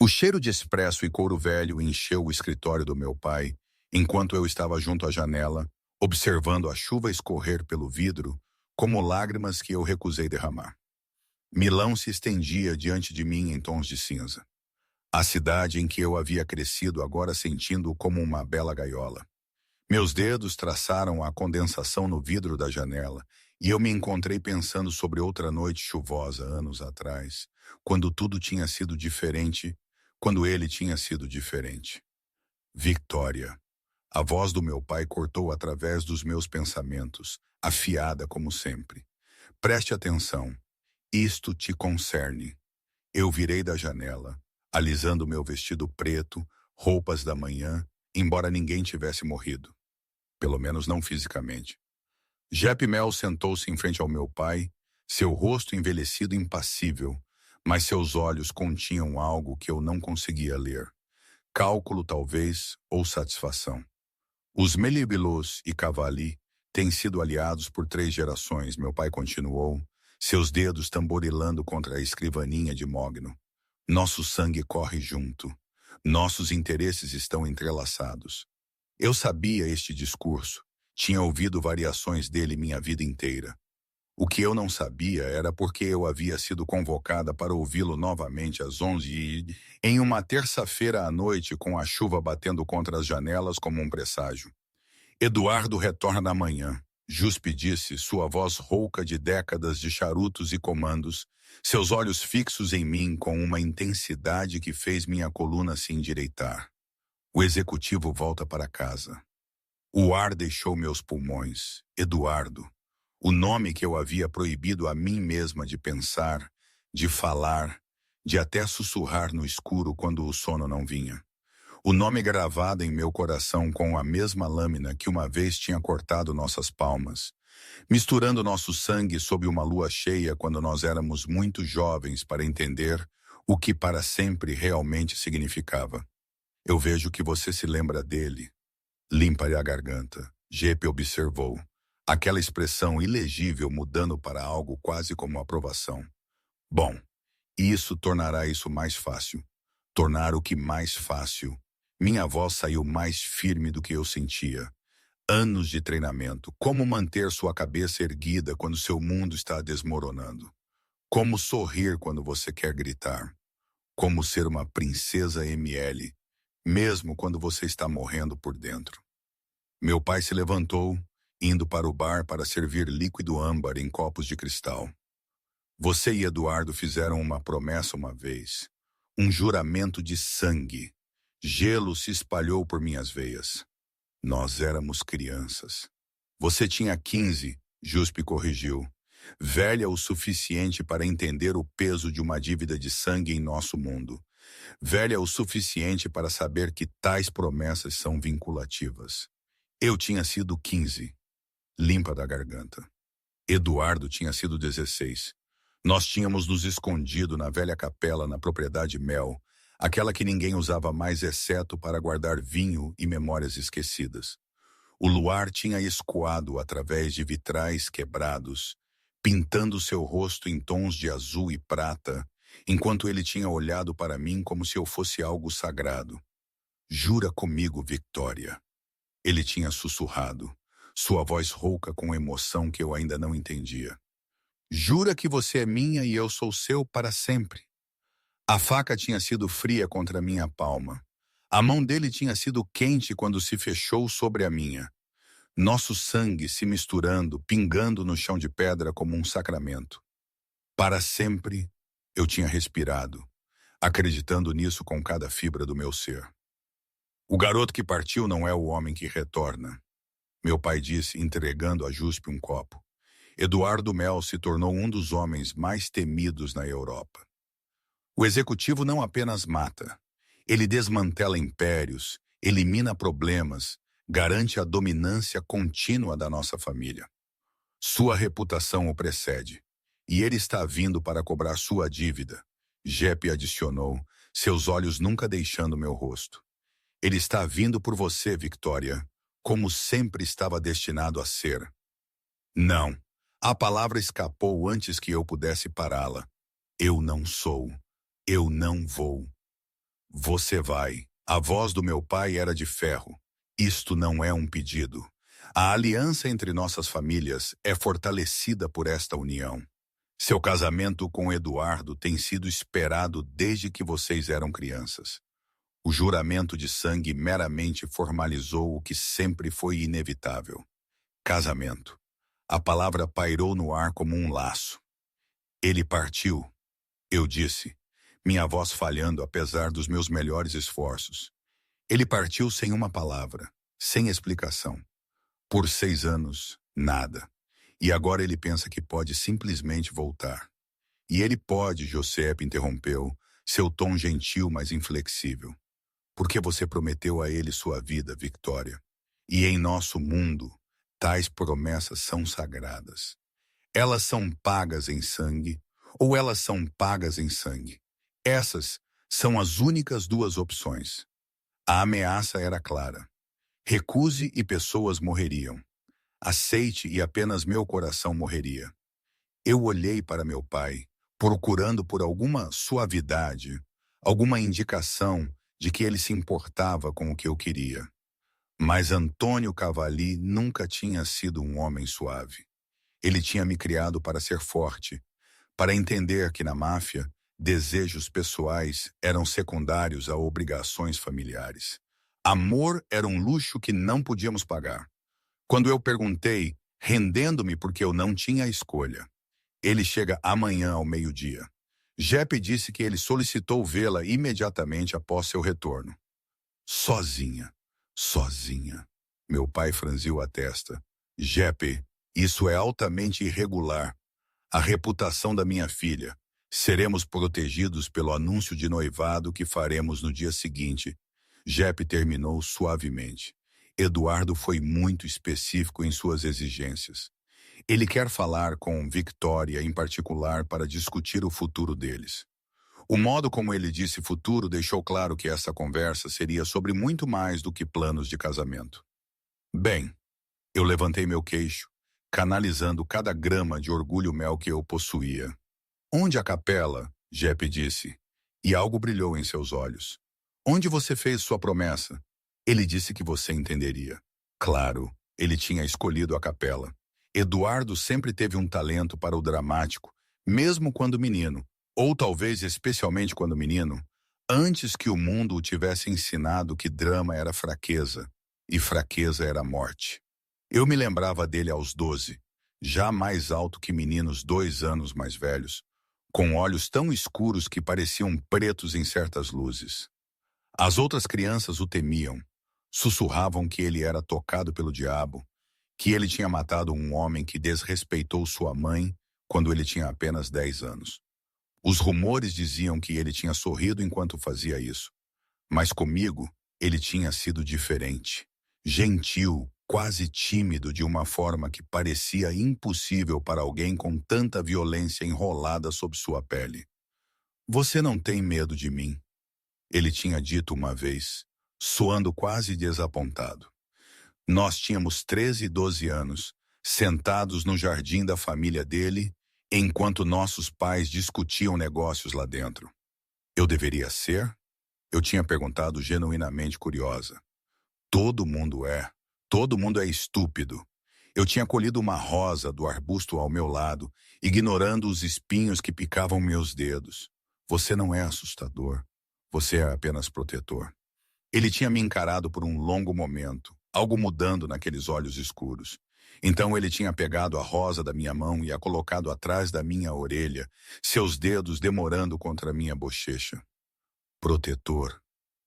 O cheiro de expresso e couro velho encheu o escritório do meu pai, enquanto eu estava junto à janela, observando a chuva escorrer pelo vidro, como lágrimas que eu recusei derramar. Milão se estendia diante de mim em tons de cinza. A cidade em que eu havia crescido agora sentindo como uma bela gaiola. Meus dedos traçaram a condensação no vidro da janela, e eu me encontrei pensando sobre outra noite chuvosa anos atrás, quando tudo tinha sido diferente, quando ele tinha sido diferente. Victoria. A voz do meu pai cortou através dos meus pensamentos, afiada como sempre. Preste atenção. Isto te concerne. Eu virei da janela, alisando meu vestido preto, roupas da manhã, embora ninguém tivesse morrido. Pelo menos não fisicamente. Jep Mel sentou-se em frente ao meu pai, seu rosto envelhecido impassível, mas seus olhos continham algo que eu não conseguia ler. Cálculo, talvez, ou satisfação. Os Melibilos e Cavali têm sido aliados por 3 gerações, meu pai continuou, seus dedos tamborilando contra a escrivaninha de mogno. Nosso sangue corre junto. Nossos interesses estão entrelaçados. Eu sabia este discurso. Tinha ouvido variações dele minha vida inteira. O que eu não sabia era porque eu havia sido convocada para ouvi-lo novamente às 11 em uma terça-feira à noite com a chuva batendo contra as janelas como um presságio. Eduardo retorna amanhã, Juspe disse, sua voz rouca de décadas de charutos e comandos, seus olhos fixos em mim com uma intensidade que fez minha coluna se endireitar. O executivo volta para casa. O ar deixou meus pulmões. Eduardo. O nome que eu havia proibido a mim mesma de pensar, de falar, de até sussurrar no escuro quando o sono não vinha. O nome gravado em meu coração com a mesma lâmina que uma vez tinha cortado nossas palmas, misturando nosso sangue sob uma lua cheia quando nós éramos muito jovens para entender o que para sempre realmente significava. Eu vejo que você se lembra dele. Limpa-lhe a garganta. Jepe observou. Aquela expressão ilegível mudando para algo quase como aprovação. Bom, isso tornará isso mais fácil. Tornar o que mais fácil. Minha voz saiu mais firme do que eu sentia. Anos de treinamento. Como manter sua cabeça erguida quando seu mundo está desmoronando. Como sorrir quando você quer gritar. Como ser uma princesa ML, mesmo quando você está morrendo por dentro. Meu pai se levantou, indo para o bar para servir líquido âmbar em copos de cristal. Você e Eduardo fizeram uma promessa uma vez. Um juramento de sangue. Gelo se espalhou por minhas veias. Nós éramos crianças. Você tinha 15, Juspe corrigiu. Velha o suficiente para entender o peso de uma dívida de sangue em nosso mundo. Velha o suficiente para saber que tais promessas são vinculativas. Eu tinha sido 15. Limpa da garganta. Eduardo tinha sido 16. Nós tínhamos nos escondido na velha capela na propriedade Mel, aquela que ninguém usava mais exceto para guardar vinho e memórias esquecidas. O luar tinha escoado através de vitrais quebrados, pintando seu rosto em tons de azul e prata, enquanto ele tinha olhado para mim como se eu fosse algo sagrado. Jura comigo, Victoria. Ele tinha sussurrado, sua voz rouca com emoção que eu ainda não entendia. Jura que você é minha e eu sou seu para sempre. A faca tinha sido fria contra minha palma. A mão dele tinha sido quente quando se fechou sobre a minha. Nosso sangue se misturando, pingando no chão de pedra como um sacramento. Para sempre, eu tinha respirado, acreditando nisso com cada fibra do meu ser. O garoto que partiu não é o homem que retorna, meu pai disse, entregando a Juspe um copo. Eduardo Mel se tornou um dos homens mais temidos na Europa. O executivo não apenas mata, ele desmantela impérios, elimina problemas, garante a dominância contínua da nossa família. Sua reputação o precede, e ele está vindo para cobrar sua dívida, Jeppe adicionou, seus olhos nunca deixando meu rosto. Ele está vindo por você, Victoria, como sempre estava destinado a ser. Não, a palavra escapou antes que eu pudesse pará-la. Eu não sou. Eu não vou. Você vai. A voz do meu pai era de ferro. Isto não é um pedido. A aliança entre nossas famílias é fortalecida por esta união. Seu casamento com Eduardo tem sido esperado desde que vocês eram crianças. O juramento de sangue meramente formalizou o que sempre foi inevitável. Casamento. A palavra pairou no ar como um laço. Ele partiu, eu disse, minha voz falhando apesar dos meus melhores esforços. Ele partiu sem uma palavra, sem explicação. Por 6 anos, nada. E agora ele pensa que pode simplesmente voltar. E ele pode, Giuseppe interrompeu, seu tom gentil, mas inflexível. Porque você prometeu a ele sua vida, Victoria. E em nosso mundo, tais promessas são sagradas. Elas são pagas em sangue, ou elas são pagas em sangue. Essas são as únicas duas opções. A ameaça era clara. Recuse e pessoas morreriam. Aceite e apenas meu coração morreria. Eu olhei para meu pai, procurando por alguma suavidade, alguma indicação de que ele se importava com o que eu queria. Mas Antônio Cavalli nunca tinha sido um homem suave. Ele tinha me criado para ser forte, para entender que na máfia, desejos pessoais eram secundários a obrigações familiares. Amor era um luxo que não podíamos pagar. Quando eu perguntei, rendendo-me porque eu não tinha escolha. Ele chega amanhã ao meio-dia. Jeppe disse que ele solicitou vê-la imediatamente após seu retorno. Sozinha. Sozinha. Meu pai franziu a testa. Jeppe, isso é altamente irregular. A reputação da minha filha. Seremos protegidos pelo anúncio de noivado que faremos no dia seguinte. Jeppe terminou suavemente. Eduardo foi muito específico em suas exigências. Ele quer falar com Victoria em particular para discutir o futuro deles. O modo como ele disse futuro deixou claro que essa conversa seria sobre muito mais do que planos de casamento. Bem, eu levantei meu queixo, canalizando cada grama de orgulho-mel que eu possuía. Onde a capela? Jeppe disse, e algo brilhou em seus olhos. Onde você fez sua promessa? Ele disse que você entenderia. Claro, ele tinha escolhido a capela. Eduardo sempre teve um talento para o dramático, mesmo quando menino, ou talvez especialmente quando menino, antes que o mundo o tivesse ensinado que drama era fraqueza, e fraqueza era morte. Eu me lembrava dele aos 12, já mais alto que meninos 2 anos mais velhos, com olhos tão escuros que pareciam pretos em certas luzes. As outras crianças o temiam, sussurravam que ele era tocado pelo diabo, que ele tinha matado um homem que desrespeitou sua mãe quando ele tinha apenas 10 anos. Os rumores diziam que ele tinha sorrido enquanto fazia isso. Mas comigo, ele tinha sido diferente. Gentil, quase tímido de uma forma que parecia impossível para alguém com tanta violência enrolada sob sua pele. Você não tem medo de mim, ele tinha dito uma vez, soando quase desapontado. Nós tínhamos 13 e 12 anos, sentados no jardim da família dele, enquanto nossos pais discutiam negócios lá dentro. Eu deveria ser? Eu tinha perguntado genuinamente curiosa. Todo mundo é. Todo mundo é estúpido. Eu tinha colhido uma rosa do arbusto ao meu lado, ignorando os espinhos que picavam meus dedos. Você não é assustador. Você é apenas protetor. Ele tinha me encarado por um longo momento, algo mudando naqueles olhos escuros. Então ele tinha pegado a rosa da minha mão e a colocado atrás da minha orelha, seus dedos demorando contra a minha bochecha. Protetor,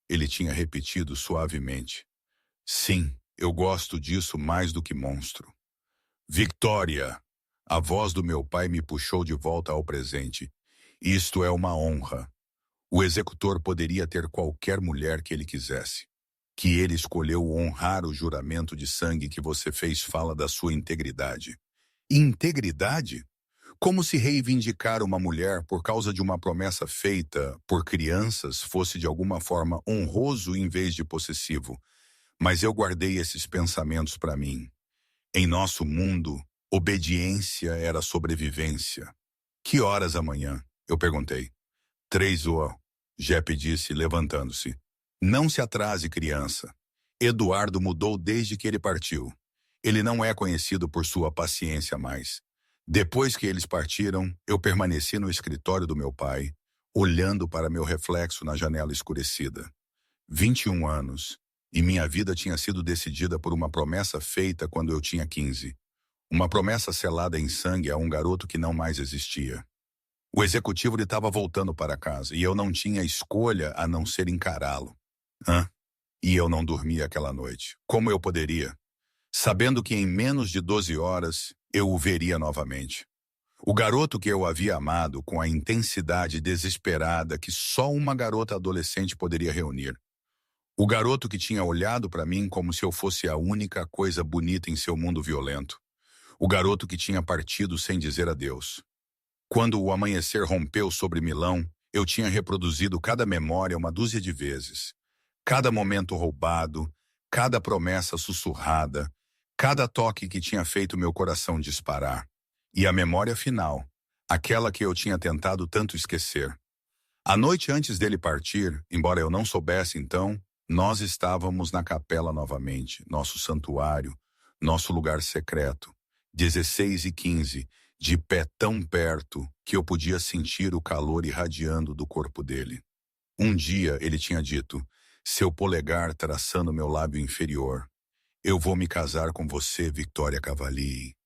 ele tinha repetido suavemente. Sim, eu gosto disso mais do que monstro. Victoria! A voz do meu pai me puxou de volta ao presente. Isto é uma honra. O executor poderia ter qualquer mulher que ele quisesse. Que ele escolheu honrar o juramento de sangue que você fez fala da sua integridade. Integridade? Como se reivindicar uma mulher por causa de uma promessa feita por crianças fosse de alguma forma honroso em vez de possessivo. Mas eu guardei esses pensamentos para mim. Em nosso mundo, obediência era sobrevivência. Que horas amanhã? Eu perguntei. 3 horas. Jepe disse, levantando-se. Não se atrase, criança. Eduardo mudou desde que ele partiu. Ele não é conhecido por sua paciência mais. Depois que eles partiram, eu permaneci no escritório do meu pai, olhando para meu reflexo na janela escurecida. 21 anos, e minha vida tinha sido decidida por uma promessa feita quando eu tinha 15. Uma promessa selada em sangue a um garoto que não mais existia. O executivo estava voltando para casa, e eu não tinha escolha a não ser encará-lo. E eu não dormia aquela noite. Como eu poderia? Sabendo que em menos de 12 horas eu o veria novamente. O garoto que eu havia amado com a intensidade desesperada que só uma garota adolescente poderia reunir. O garoto que tinha olhado para mim como se eu fosse a única coisa bonita em seu mundo violento. O garoto que tinha partido sem dizer adeus. Quando o amanhecer rompeu sobre Milão, eu tinha reproduzido cada memória uma dúzia de vezes. Cada momento roubado, cada promessa sussurrada, cada toque que tinha feito meu coração disparar. E a memória final, aquela que eu tinha tentado tanto esquecer. A noite antes dele partir, embora eu não soubesse então, nós estávamos na capela novamente, nosso santuário, nosso lugar secreto. 16h15, de pé tão perto que eu podia sentir o calor irradiando do corpo dele. Um dia ele tinha dito, seu polegar traçando meu lábio inferior, eu vou me casar com você, Victoria Cavalli.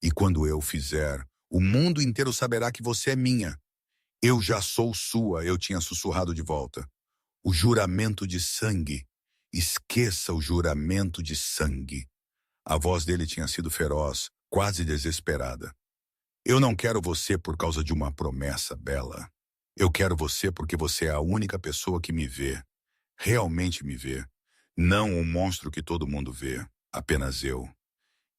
E quando eu fizer, o mundo inteiro saberá que você é minha. Eu já sou sua, eu tinha sussurrado de volta. O juramento de sangue. Esqueça o juramento de sangue. A voz dele tinha sido feroz, quase desesperada. Eu não quero você por causa de uma promessa, Bella. Eu quero você porque você é a única pessoa que me vê. Realmente me vê. Não o monstro que todo mundo vê. Apenas eu.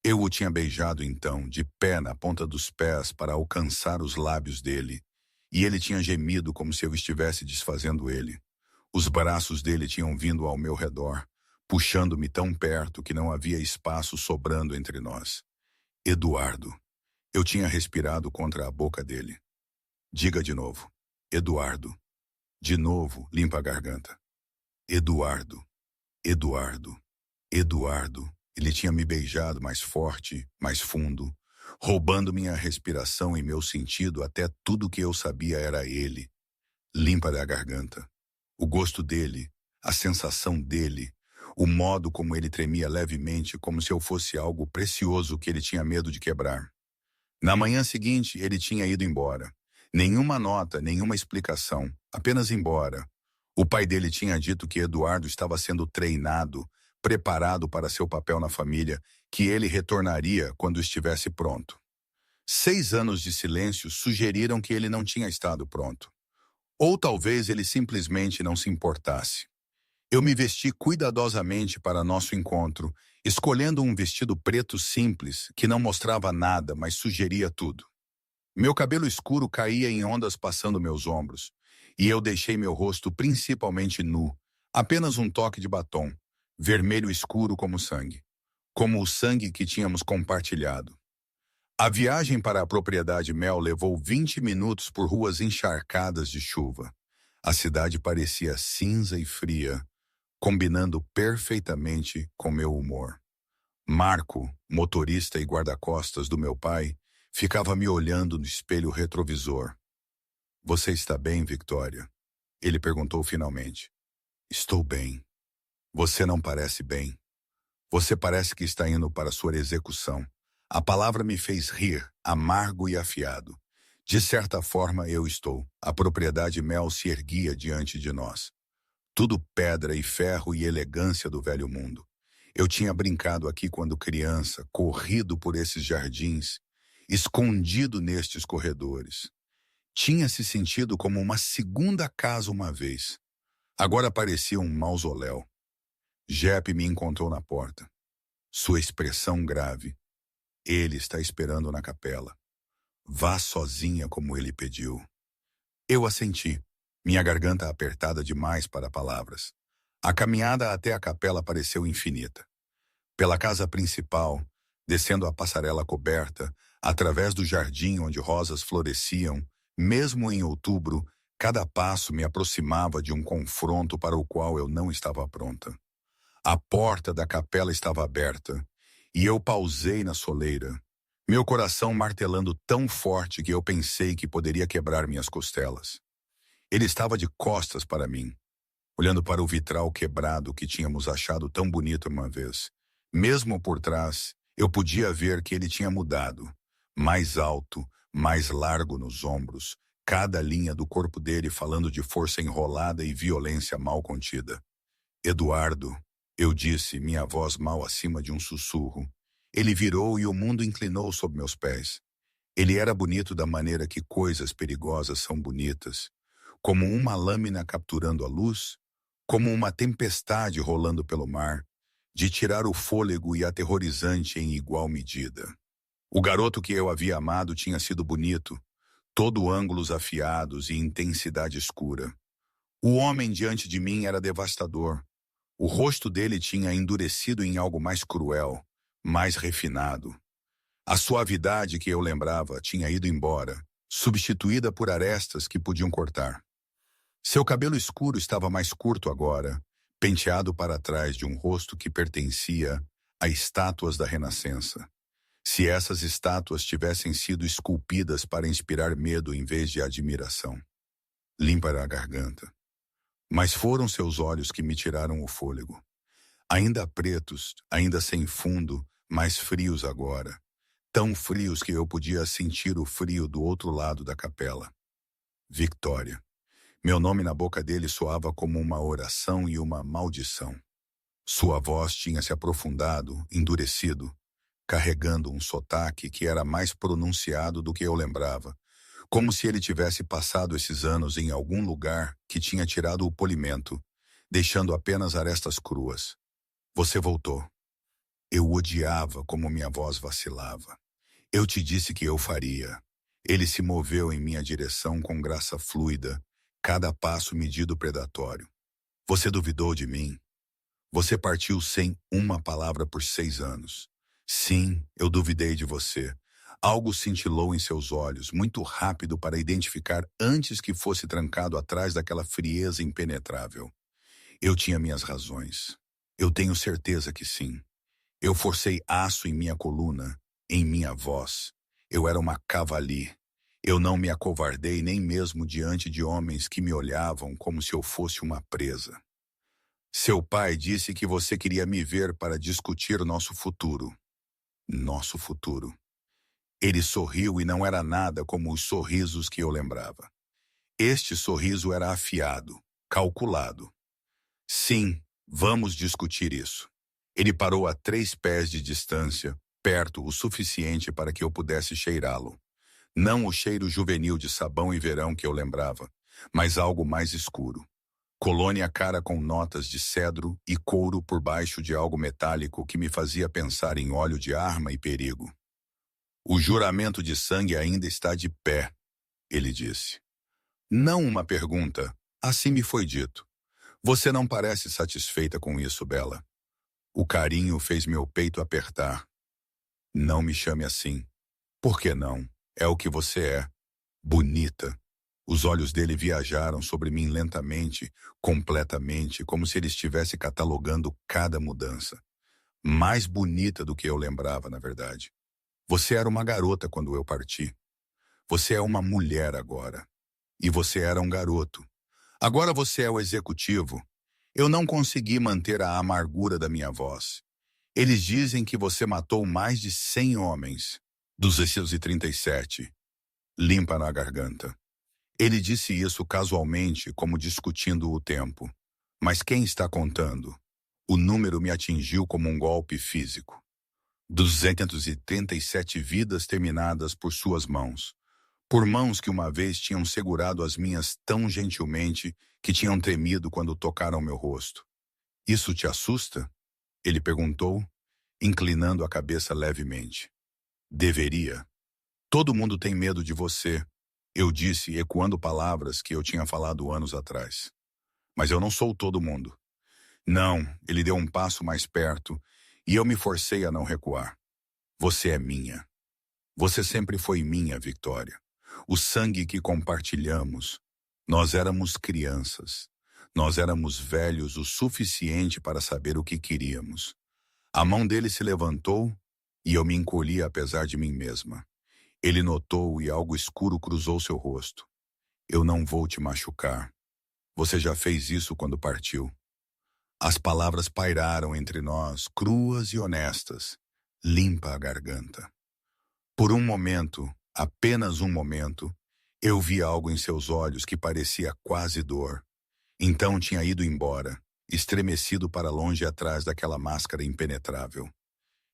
Eu o tinha beijado então, de pé na ponta dos pés para alcançar os lábios dele. E ele tinha gemido como se eu estivesse desfazendo ele. Os braços dele tinham vindo ao meu redor, puxando-me tão perto que não havia espaço sobrando entre nós. Eduardo. Eu tinha respirado contra a boca dele. Diga de novo. Eduardo. De novo, limpa a garganta. Eduardo. Eduardo. Eduardo. Ele tinha me beijado mais forte, mais fundo, roubando minha respiração e meu sentido até tudo que eu sabia era ele. Limpa da garganta. O gosto dele, a sensação dele, o modo como ele tremia levemente como se eu fosse algo precioso que ele tinha medo de quebrar. Na manhã seguinte, ele tinha ido embora. Nenhuma nota, nenhuma explicação, apenas embora. O pai dele tinha dito que Eduardo estava sendo treinado, preparado para seu papel na família, que ele retornaria quando estivesse pronto. 6 anos de silêncio sugeriram que ele não tinha estado pronto. Ou talvez ele simplesmente não se importasse. Eu me vesti cuidadosamente para nosso encontro, escolhendo um vestido preto simples, que não mostrava nada, mas sugeria tudo. Meu cabelo escuro caía em ondas passando meus ombros, e eu deixei meu rosto principalmente nu, apenas um toque de batom, vermelho escuro como o sangue que tínhamos compartilhado. A viagem para a propriedade Mel levou 20 minutos por ruas encharcadas de chuva. A cidade parecia cinza e fria, combinando perfeitamente com meu humor. Marco, motorista e guarda-costas do meu pai, ficava me olhando no espelho retrovisor. Você está bem, Victoria? Ele perguntou finalmente. Estou bem. Você não parece bem. Você parece que está indo para sua execução. A palavra me fez rir, amargo e afiado. De certa forma, eu estou. A propriedade Mel se erguia diante de nós. Tudo pedra e ferro e elegância do velho mundo. Eu tinha brincado aqui quando criança, corrido por esses jardins, escondido nestes corredores. Tinha se sentido como uma segunda casa uma vez. Agora parecia um mausoléu. Jepe me encontrou na porta. Sua expressão grave. Ele está esperando na capela. Vá sozinha como ele pediu. Eu assenti, minha garganta apertada demais para palavras. A caminhada até a capela pareceu infinita. Pela casa principal, descendo a passarela coberta, através do jardim onde rosas floresciam, mesmo em outubro, Cada passo me aproximava de um confronto para o qual eu não estava pronta. A porta da capela estava aberta, e eu pausei na soleira, meu coração martelando tão forte que eu pensei que poderia quebrar minhas costelas. Ele estava de costas para mim, olhando para o vitral quebrado que tínhamos achado tão bonito uma vez. Mesmo por trás, eu podia ver que ele tinha mudado. Mais alto, mais largo nos ombros, cada linha do corpo dele falando de força enrolada e violência mal contida. Eduardo, eu disse, minha voz mal acima de um sussurro. Ele virou e o mundo inclinou sob meus pés. Ele era bonito da maneira que coisas perigosas são bonitas, como uma lâmina capturando a luz, como uma tempestade rolando pelo mar, de tirar o fôlego e aterrorizante em igual medida. O garoto que eu havia amado tinha sido bonito, todo ângulos afiados e intensidade escura. O homem diante de mim era devastador. O rosto dele tinha endurecido em algo mais cruel, mais refinado. A suavidade que eu lembrava tinha ido embora, substituída por arestas que podiam cortar. Seu cabelo escuro estava mais curto agora, penteado para trás de um rosto que pertencia a estátuas da Renascença. Se essas estátuas tivessem sido esculpidas para inspirar medo em vez de admiração. Limpa a garganta. Mas foram seus olhos que me tiraram o fôlego. Ainda pretos, ainda sem fundo, mais frios agora. Tão frios que eu podia sentir o frio do outro lado da capela. Victoria. Meu nome na boca dele soava como uma oração e uma maldição. Sua voz tinha se aprofundado, endurecido, carregando um sotaque que era mais pronunciado do que eu lembrava, como se ele tivesse passado esses anos em algum lugar que tinha tirado o polimento, deixando apenas arestas cruas. Você voltou. Eu odiava como minha voz vacilava. Eu te disse que eu faria. Ele se moveu em minha direção com graça fluida, cada passo medido predatório. Você duvidou de mim. Você partiu sem uma palavra por 6 anos. Sim, eu duvidei de você. Algo cintilou em seus olhos, muito rápido para identificar antes que fosse trancado atrás daquela frieza impenetrável. Eu tinha minhas razões. Eu tenho certeza que sim. Eu forcei aço em minha coluna, em minha voz. Eu era uma cavalier. Eu não me acovardei nem mesmo diante de homens que me olhavam como se eu fosse uma presa. Seu pai disse que você queria me ver para discutir nosso futuro. Nosso futuro. Ele sorriu e não era nada como os sorrisos que eu lembrava. Este sorriso era afiado, calculado. Sim, vamos discutir isso. Ele parou a 3 pés de distância, perto o suficiente para que eu pudesse cheirá-lo. Não o cheiro juvenil de sabão e verão que eu lembrava, mas algo mais escuro. Colônia cara com notas de cedro e couro por baixo de algo metálico que me fazia pensar em óleo de arma e perigo. O juramento de sangue ainda está de pé, ele disse. Não uma pergunta, assim me foi dito. Você não parece satisfeita com isso, Bela. O carinho fez meu peito apertar. Não me chame assim. Por que não? É o que você é. Bonita. Os olhos dele viajaram sobre mim lentamente, completamente, como se ele estivesse catalogando cada mudança. Mais bonita do que eu lembrava, na verdade. Você era uma garota quando eu parti. Você é uma mulher agora. E você era um garoto. Agora você é o executivo. Eu não consegui manter a amargura da minha voz. Eles dizem que você matou mais de 100 homens. 237. Limpa na garganta. Ele disse isso casualmente, como discutindo o tempo. Mas quem está contando? O número me atingiu como um golpe físico. 237 vidas terminadas por suas mãos. Por mãos que uma vez tinham segurado as minhas tão gentilmente que tinham tremido quando tocaram meu rosto. Isso te assusta? Ele perguntou, inclinando a cabeça levemente. Deveria. Todo mundo tem medo de você, eu disse, ecoando palavras que eu tinha falado anos atrás. Mas eu não sou todo mundo. Não, ele deu um passo mais perto e eu me forcei a não recuar. Você é minha. Você sempre foi minha, Victoria. O sangue que compartilhamos. Nós éramos crianças. Nós éramos velhos o suficiente para saber o que queríamos. A mão dele se levantou e eu me encolhi apesar de mim mesma. Ele notou e algo escuro cruzou seu rosto. Eu não vou te machucar. Você já fez isso quando partiu. As palavras pairaram entre nós, cruas e honestas. Limpa a garganta. Por um momento, apenas um momento, eu vi algo em seus olhos que parecia quase dor. Então tinha ido embora, estremecido para longe atrás daquela máscara impenetrável.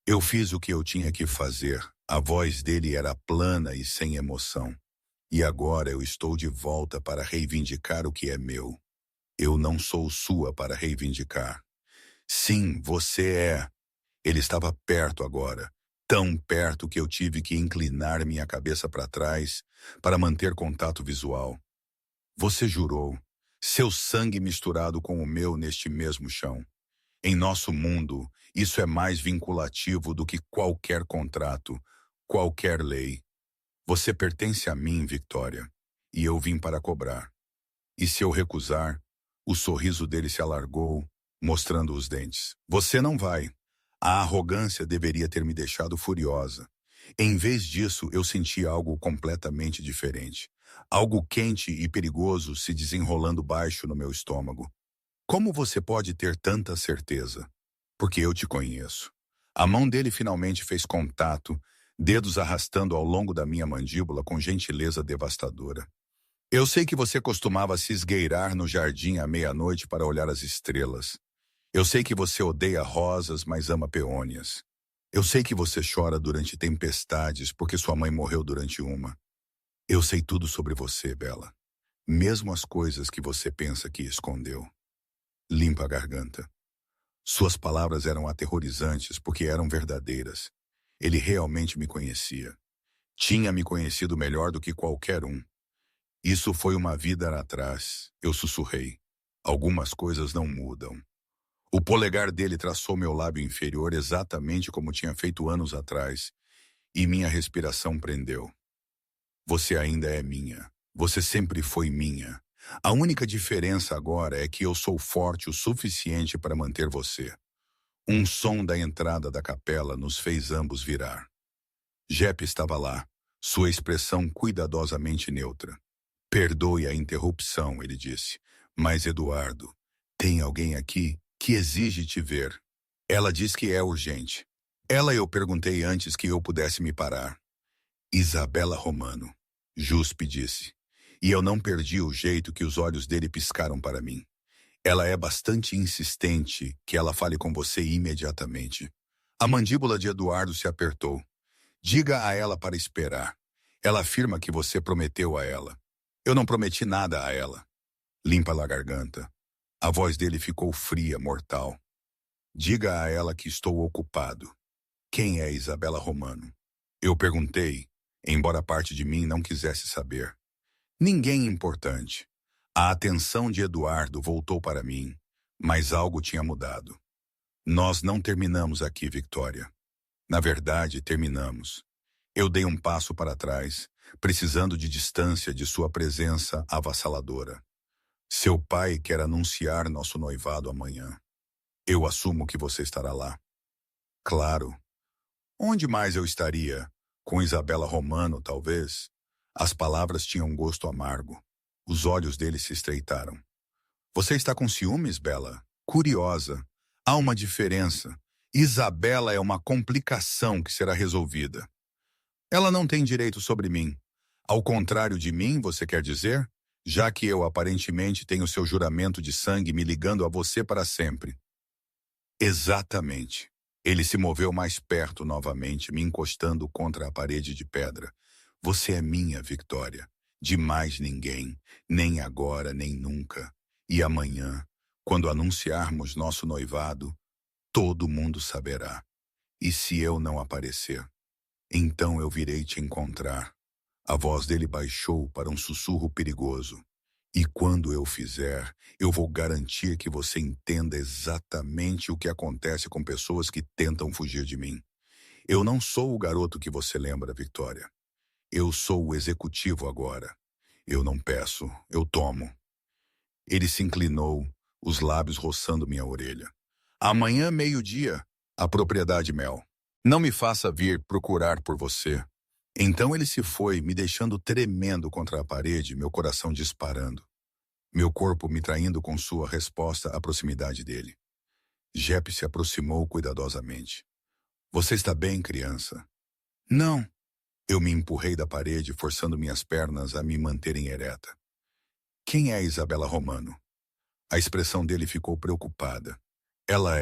Eu fiz o que eu tinha que fazer. A voz dele era plana e sem emoção. E agora eu estou de volta para reivindicar o que é meu. Eu não sou sua para reivindicar. Sim, você é. Ele estava perto agora, tão perto que eu tive que inclinar minha cabeça para trás para manter contato visual. Você jurou, seu sangue misturado com o meu neste mesmo chão. Em nosso mundo, isso é mais vinculativo do que qualquer contrato, qualquer lei. Você pertence a mim, Victoria, e eu vim para cobrar. E se eu recusar, o sorriso dele se alargou, mostrando os dentes. Você não vai. A arrogância deveria ter me deixado furiosa. Em vez disso, eu senti algo completamente diferente. Algo quente e perigoso se desenrolando baixo no meu estômago. Como você pode ter tanta certeza? Porque eu te conheço. A mão dele finalmente fez contato, dedos arrastando ao longo da minha mandíbula com gentileza devastadora. Eu sei que você costumava se esgueirar no jardim à meia-noite para olhar as estrelas. Eu sei que você odeia rosas, mas ama peônias. Eu sei que você chora durante tempestades porque sua mãe morreu durante uma. Eu sei tudo sobre você, Bella. Mesmo as coisas que você pensa que escondeu. Limpa a garganta. Suas palavras eram aterrorizantes porque eram verdadeiras. Ele realmente me conhecia. Tinha me conhecido melhor do que qualquer um. Isso foi uma vida atrás, eu sussurrei. Algumas coisas não mudam. O polegar dele traçou meu lábio inferior exatamente como tinha feito anos atrás, e minha respiração prendeu. Você ainda é minha. Você sempre foi minha. A única diferença agora é que eu sou forte o suficiente para manter você. Um som da entrada da capela nos fez ambos virar. Jep estava lá, sua expressão cuidadosamente neutra. Perdoe a interrupção, ele disse. Mas, Eduardo, tem alguém aqui que exige te ver. Ela diz que é urgente. Ela eu perguntei antes que eu pudesse me parar. Isabela Romano, Juspe disse. E eu não perdi o jeito que os olhos dele piscaram para mim. Ela é bastante insistente que ela fale com você imediatamente. A mandíbula de Eduardo se apertou. Diga a ela para esperar. Ela afirma que você prometeu a ela. Eu não prometi nada a ela. Limpa a garganta. A voz dele ficou fria, mortal. Diga a ela que estou ocupado. Quem é Isabela Romano? Eu perguntei, embora parte de mim não quisesse saber. Ninguém importante. A atenção de Eduardo voltou para mim, mas algo tinha mudado. Nós não terminamos aqui, Victoria. Na verdade, terminamos. Eu dei um passo para trás, precisando de distância de sua presença avassaladora. Seu pai quer anunciar nosso noivado amanhã. Eu assumo que você estará lá. Claro. Onde mais eu estaria? Com Isabela Romano, talvez? As palavras tinham um gosto amargo. Os olhos dele se estreitaram. Você está com ciúmes, Bella? Curiosa. Há uma diferença. Isabela é uma complicação que será resolvida. Ela não tem direito sobre mim. Ao contrário de mim, você quer dizer? Já que eu aparentemente tenho seu juramento de sangue me ligando a você para sempre. Exatamente. Ele se moveu mais perto novamente, me encostando contra a parede de pedra. Você é minha, Victoria. De mais ninguém. Nem agora, nem nunca. E amanhã, quando anunciarmos nosso noivado, todo mundo saberá. E se eu não aparecer? Então eu virei te encontrar. A voz dele baixou para um sussurro perigoso. E quando eu fizer, eu vou garantir que você entenda exatamente o que acontece com pessoas que tentam fugir de mim. Eu não sou o garoto que você lembra, Victoria. Eu sou o executivo agora. Eu não peço, eu tomo. Ele se inclinou, os lábios roçando minha orelha. Amanhã, meio-dia, a propriedade Mel. Não me faça vir procurar por você. Então ele se foi, me deixando tremendo contra a parede, meu coração disparando. Meu corpo me traindo com sua resposta à proximidade dele. Jep se aproximou cuidadosamente. Você está bem, criança? Não. Eu me empurrei da parede, forçando minhas pernas a me manterem ereta. Quem é Isabela Romano? A expressão dele ficou preocupada. Ela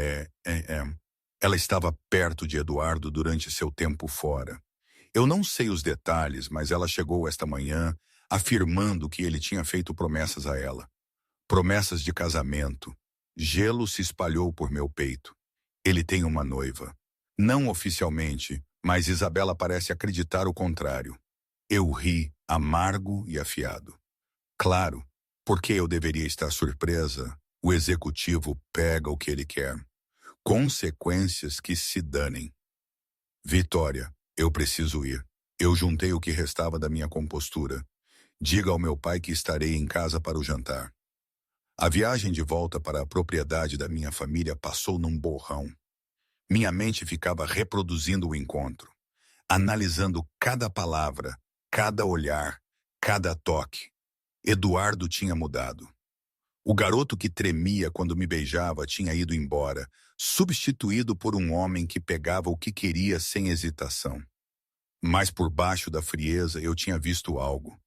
Ela estava perto de Eduardo durante seu tempo fora. Eu não sei os detalhes, mas ela chegou esta manhã afirmando que ele tinha feito promessas a ela. Promessas de casamento. Gelo se espalhou por meu peito. Ele tem uma noiva. Não oficialmente, mas Isabela parece acreditar o contrário. Eu ri, amargo e afiado. Claro, porque eu deveria estar surpresa, o executivo pega o que ele quer. Consequências que se danem. Vitória, eu preciso ir. Eu juntei o que restava da minha compostura. Diga ao meu pai que estarei em casa para o jantar. A viagem de volta para a propriedade da minha família passou num borrão. Minha mente ficava reproduzindo o encontro, analisando cada palavra, cada olhar, cada toque. Eduardo tinha mudado. O garoto que tremia quando me beijava tinha ido embora, substituído por um homem que pegava o que queria sem hesitação. Mas por baixo da frieza eu tinha visto algo.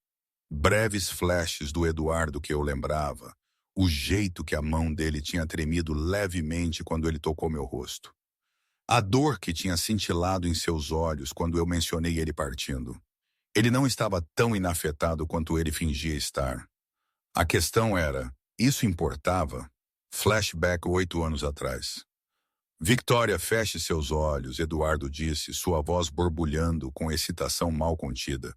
Breves flashes do Eduardo que eu lembrava, o jeito que a mão dele tinha tremido levemente quando ele tocou meu rosto. A dor que tinha cintilado em seus olhos quando eu mencionei ele partindo. Ele não estava tão inafetado quanto ele fingia estar. A questão era, isso importava? Flashback 8 anos atrás. Victoria, feche seus olhos, Eduardo disse, sua voz borbulhando com excitação mal contida.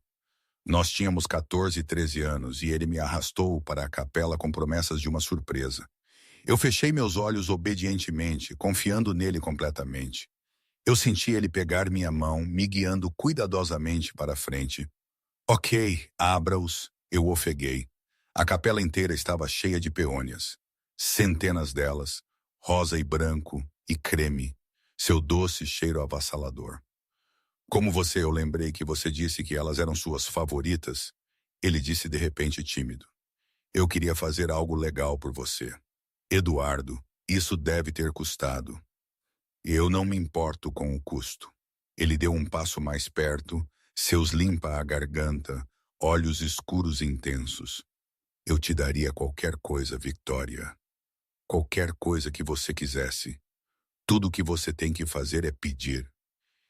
Nós tínhamos 14 e 13 anos e ele me arrastou para a capela com promessas de uma surpresa. Eu fechei meus olhos obedientemente, confiando nele completamente. Eu senti ele pegar minha mão, me guiando cuidadosamente para a frente. Ok, abra-os, eu ofeguei. A capela inteira estava cheia de peônias. Centenas delas, rosa e branco e creme, seu doce cheiro avassalador. Como você, eu lembrei que você disse que elas eram suas favoritas. Ele disse de repente tímido. Eu queria fazer algo legal por você. Eduardo, isso deve ter custado. Eu não me importo com o custo. Ele deu um passo mais perto, seus limpa a garganta, olhos escuros intensos. Eu te daria qualquer coisa, Victoria. Qualquer coisa que você quisesse. Tudo o que você tem que fazer é pedir.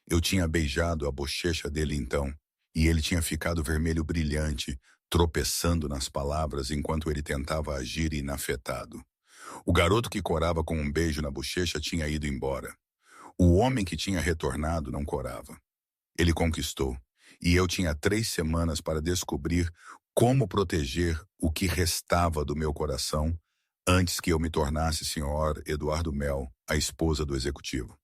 Eu tinha beijado a bochecha dele então, e ele tinha ficado vermelho brilhante, tropeçando nas palavras enquanto ele tentava agir inafetado. O garoto que corava com um beijo na bochecha tinha ido embora. O homem que tinha retornado não corava. Ele conquistou, e eu tinha 3 semanas para descobrir como proteger o que restava do meu coração antes que eu me tornasse Sr. Eduardo Mel, a esposa do executivo.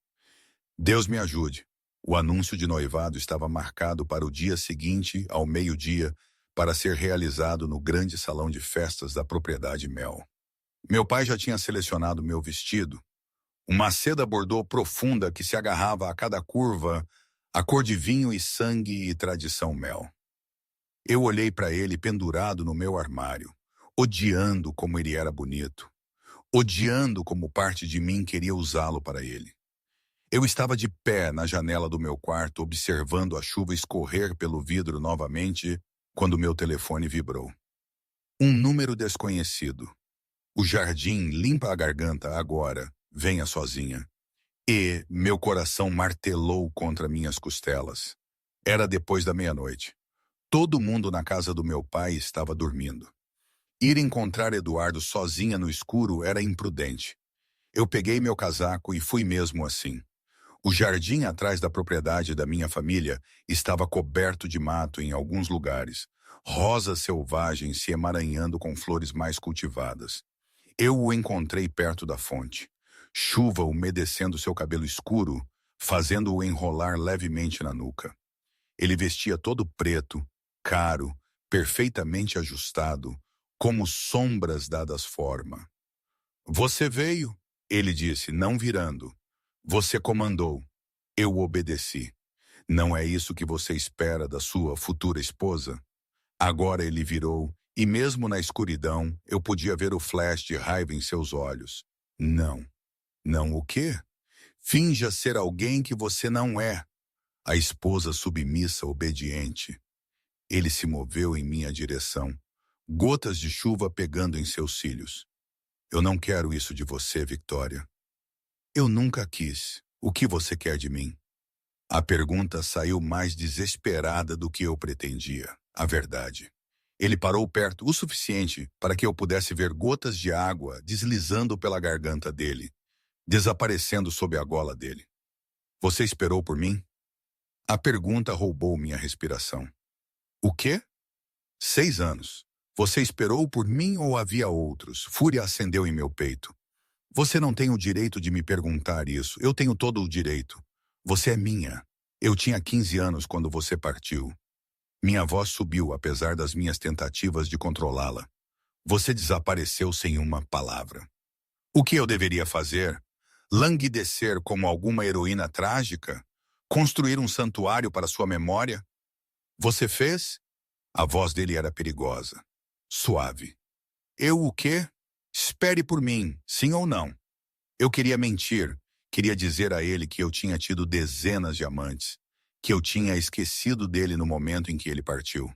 Deus me ajude. O anúncio de noivado estava marcado para o dia seguinte, ao meio-dia, para ser realizado no grande salão de festas da propriedade Mel. Meu pai já tinha selecionado meu vestido, uma seda bordô profunda que se agarrava a cada curva, a cor de vinho e sangue e tradição Mel. Eu olhei para ele pendurado no meu armário, odiando como ele era bonito, odiando como parte de mim queria usá-lo para ele. Eu estava de pé na janela do meu quarto, observando a chuva escorrer pelo vidro novamente, quando meu telefone vibrou. Um número desconhecido. O jardim limpa a garganta agora, venha sozinha. E meu coração martelou contra minhas costelas. Era depois da meia-noite. Todo mundo na casa do meu pai estava dormindo. Ir encontrar Eduardo sozinha no escuro era imprudente. Eu peguei meu casaco e fui mesmo assim. O jardim atrás da propriedade da minha família estava coberto de mato em alguns lugares, rosas selvagens se emaranhando com flores mais cultivadas. Eu o encontrei perto da fonte. Chuva umedecendo seu cabelo escuro, fazendo-o enrolar levemente na nuca. Ele vestia todo preto, caro, perfeitamente ajustado, como sombras dadas forma. Você veio, ele disse, não virando. Você comandou, eu obedeci. Não é isso que você espera da sua futura esposa? Agora ele virou, e mesmo na escuridão, eu podia ver o flash de raiva em seus olhos. Não. Não o quê? Finja ser alguém que você não é. A esposa submissa, obediente. Ele se moveu em minha direção, gotas de chuva pegando em seus cílios. Eu não quero isso de você, Victoria. Eu nunca quis. O que você quer de mim? A pergunta saiu mais desesperada do que eu pretendia. A verdade. Ele parou perto o suficiente para que eu pudesse ver gotas de água deslizando pela garganta dele, desaparecendo sob a gola dele. Você esperou por mim? A pergunta roubou minha respiração. O quê? 6 anos. Você esperou por mim ou havia outros? Fúria acendeu em meu peito. Você não tem o direito de me perguntar isso. Eu tenho todo o direito. Você é minha. Eu tinha 15 anos quando você partiu. Minha voz subiu apesar das minhas tentativas de controlá-la. Você desapareceu sem uma palavra. O que eu deveria fazer? Languidecer como alguma heroína trágica? Construir um santuário para sua memória? Você fez? A voz dele era perigosa. Suave. Eu o quê? Espere por mim, sim ou não. Eu queria mentir. Queria dizer a ele que eu tinha tido dezenas de amantes, que eu tinha esquecido dele no momento em que ele partiu.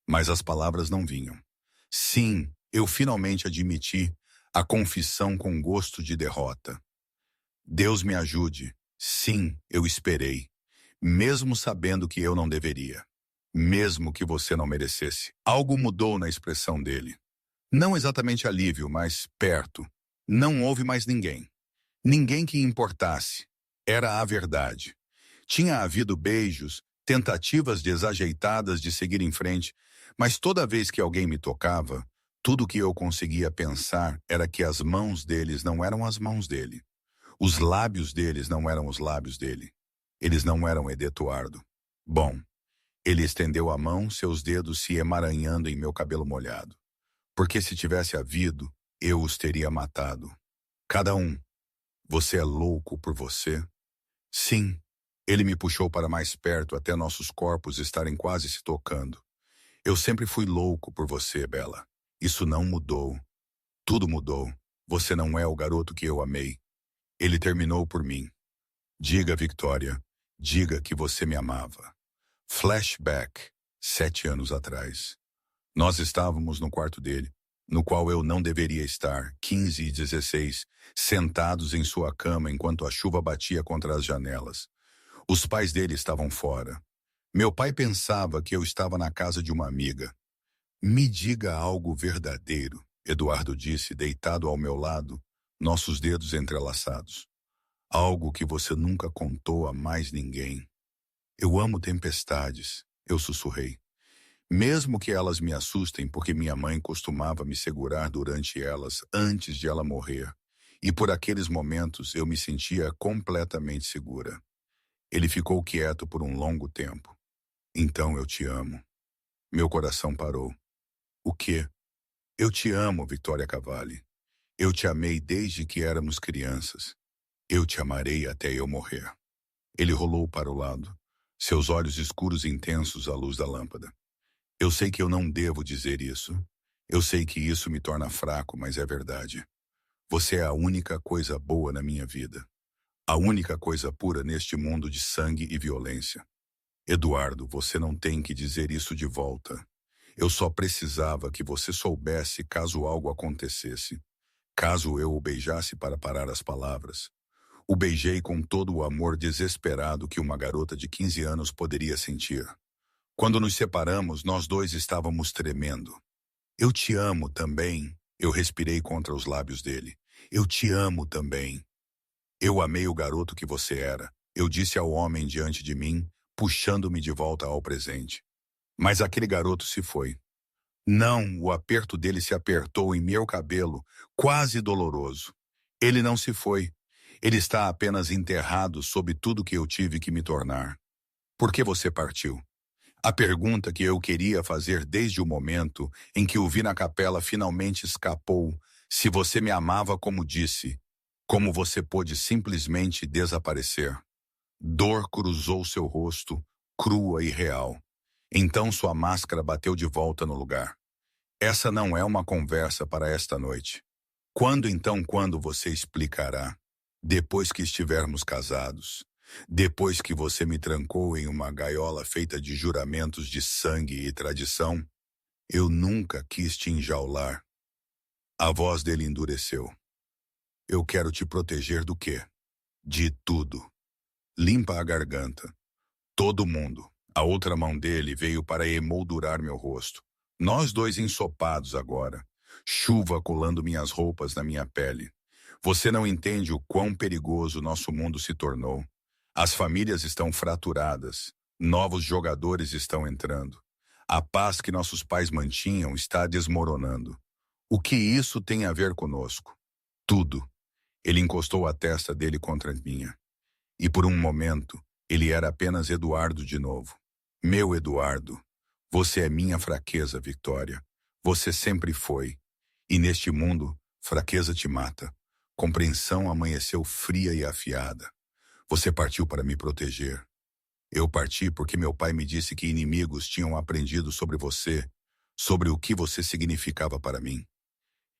Mas as palavras não vinham. Sim, eu finalmente admiti a confissão com gosto de derrota. Deus me ajude. Sim, eu esperei. Mesmo sabendo que eu não deveria. Mesmo que você não merecesse. Algo mudou na expressão dele. Não exatamente alívio, mas perto. Não houve mais ninguém. Ninguém que importasse. Era a verdade. Tinha havido beijos, tentativas desajeitadas de seguir em frente, mas toda vez que alguém me tocava, tudo que eu conseguia pensar era que as mãos deles não eram as mãos dele. Os lábios deles não eram os lábios dele. Eles não eram Eduardo. Bom, ele estendeu a mão, seus dedos se emaranhando em meu cabelo molhado. Porque se tivesse havido, eu os teria matado. Cada um. Você é louco por você? Sim. Ele me puxou para mais perto até nossos corpos estarem quase se tocando. Eu sempre fui louco por você, Bella. Isso não mudou. Tudo mudou. Você não é o garoto que eu amei. Ele terminou por mim. Diga, Victoria. Diga que você me amava. Flashback. 7 anos atrás. Nós estávamos no quarto dele, no qual eu não deveria estar, 15 e 16, sentados em sua cama enquanto a chuva batia contra as janelas. Os pais dele estavam fora. Meu pai pensava que eu estava na casa de uma amiga. Me diga algo verdadeiro, Eduardo disse, deitado ao meu lado, nossos dedos entrelaçados. Algo que você nunca contou a mais ninguém. Eu amo tempestades, eu sussurrei. Mesmo que elas me assustem porque minha mãe costumava me segurar durante elas antes de ela morrer. E por aqueles momentos eu me sentia completamente segura. Ele ficou quieto por um longo tempo. Então eu te amo. Meu coração parou. O quê? Eu te amo, Victoria Cavalli. Eu te amei desde que éramos crianças. Eu te amarei até eu morrer. Ele rolou para o lado, seus olhos escuros e intensos à luz da lâmpada. Eu sei que eu não devo dizer isso. Eu sei que isso me torna fraco, mas é verdade. Você é a única coisa boa na minha vida. A única coisa pura neste mundo de sangue e violência. Eduardo, você não tem que dizer isso de volta. Eu só precisava que você soubesse caso algo acontecesse. Caso eu o beijasse para parar as palavras. O beijei com todo o amor desesperado que uma garota de 15 anos poderia sentir. Quando nos separamos, nós dois estávamos tremendo. Eu te amo também. Eu respirei contra os lábios dele. Eu te amo também. Eu amei o garoto que você era. Eu disse ao homem diante de mim, puxando-me de volta ao presente. Mas aquele garoto se foi. Não, o aperto dele se apertou em meu cabelo, quase doloroso. Ele não se foi. Ele está apenas enterrado sob tudo que eu tive que me tornar. Por que você partiu? A pergunta que eu queria fazer desde o momento em que o vi na capela finalmente escapou. Se você me amava como disse, como você pôde simplesmente desaparecer? Dor cruzou seu rosto, crua e real. Então sua máscara bateu de volta no lugar. Essa não é uma conversa para esta noite. Quando você explicará? Depois que estivermos casados. Depois que você me trancou em uma gaiola feita de juramentos de sangue e tradição, eu nunca quis te enjaular. A voz dele endureceu. Eu quero te proteger do quê? De tudo. Limpa a garganta. Todo mundo. A outra mão dele veio para emoldurar meu rosto. Nós dois ensopados agora. Chuva colando minhas roupas na minha pele. Você não entende o quão perigoso nosso mundo se tornou. As famílias estão fraturadas. Novos jogadores estão entrando. A paz que nossos pais mantinham está desmoronando. O que isso tem a ver conosco? Tudo. Ele encostou a testa dele contra a minha. E por um momento, ele era apenas Eduardo de novo. Meu Eduardo. Você é minha fraqueza, Victoria. Você sempre foi. E neste mundo, fraqueza te mata. Compreensão amanheceu fria e afiada. Você partiu para me proteger. Eu parti porque meu pai me disse que inimigos tinham aprendido sobre você, sobre o que você significava para mim.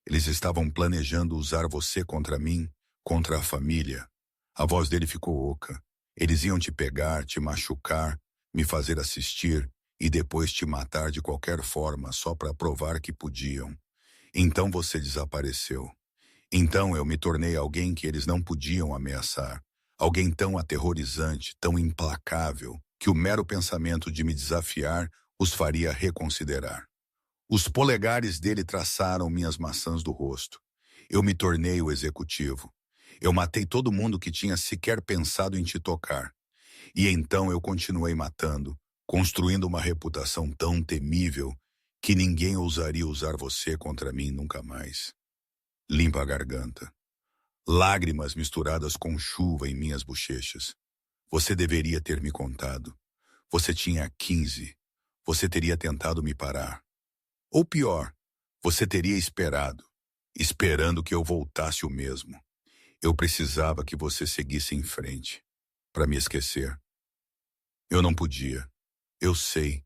Eles estavam planejando usar você contra mim, contra a família. A voz dele ficou oca. Eles iam te pegar, te machucar, me fazer assistir e depois te matar de qualquer forma só para provar que podiam. Então você desapareceu. Então eu me tornei alguém que eles não podiam ameaçar. Alguém tão aterrorizante, tão implacável, que o mero pensamento de me desafiar os faria reconsiderar. Os polegares dele traçaram minhas maçãs do rosto. Eu me tornei o executivo. Eu matei todo mundo que tinha sequer pensado em te tocar. E então eu continuei matando, construindo uma reputação tão temível que ninguém ousaria usar você contra mim nunca mais. Limpa a garganta. Lágrimas misturadas com chuva em minhas bochechas. Você deveria ter me contado. Você tinha 15. Você teria tentado me parar. Ou pior, você teria esperado, esperando que eu voltasse o mesmo. Eu precisava que você seguisse em frente, para me esquecer. Eu não podia. Eu sei.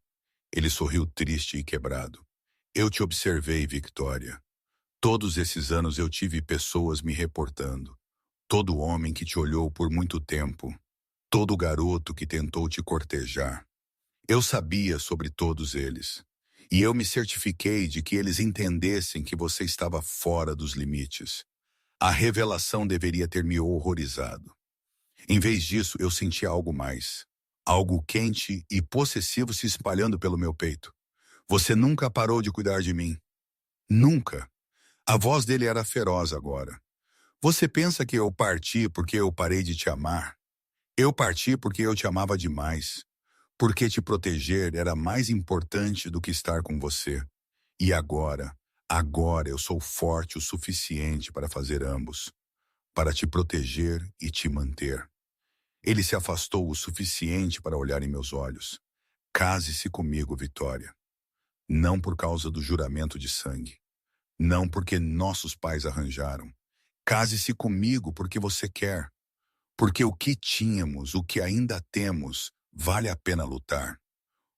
Ele sorriu triste e quebrado. Eu te observei, Victoria. Todos esses anos eu tive pessoas me reportando. Todo homem que te olhou por muito tempo. Todo garoto que tentou te cortejar. Eu sabia sobre todos eles. E eu me certifiquei de que eles entendessem que você estava fora dos limites. A revelação deveria ter me horrorizado. Em vez disso, eu senti algo mais. Algo quente e possessivo se espalhando pelo meu peito. Você nunca parou de cuidar de mim. Nunca. A voz dele era feroz agora. Você pensa que eu parti porque eu parei de te amar? Eu parti porque eu te amava demais. Porque te proteger era mais importante do que estar com você. E agora eu sou forte o suficiente para fazer ambos. Para te proteger e te manter. Ele se afastou o suficiente para olhar em meus olhos. Case-se comigo, Victoria. Não por causa do juramento de sangue. Não porque nossos pais arranjaram. Case-se comigo porque você quer. Porque o que tínhamos, o que ainda temos, vale a pena lutar.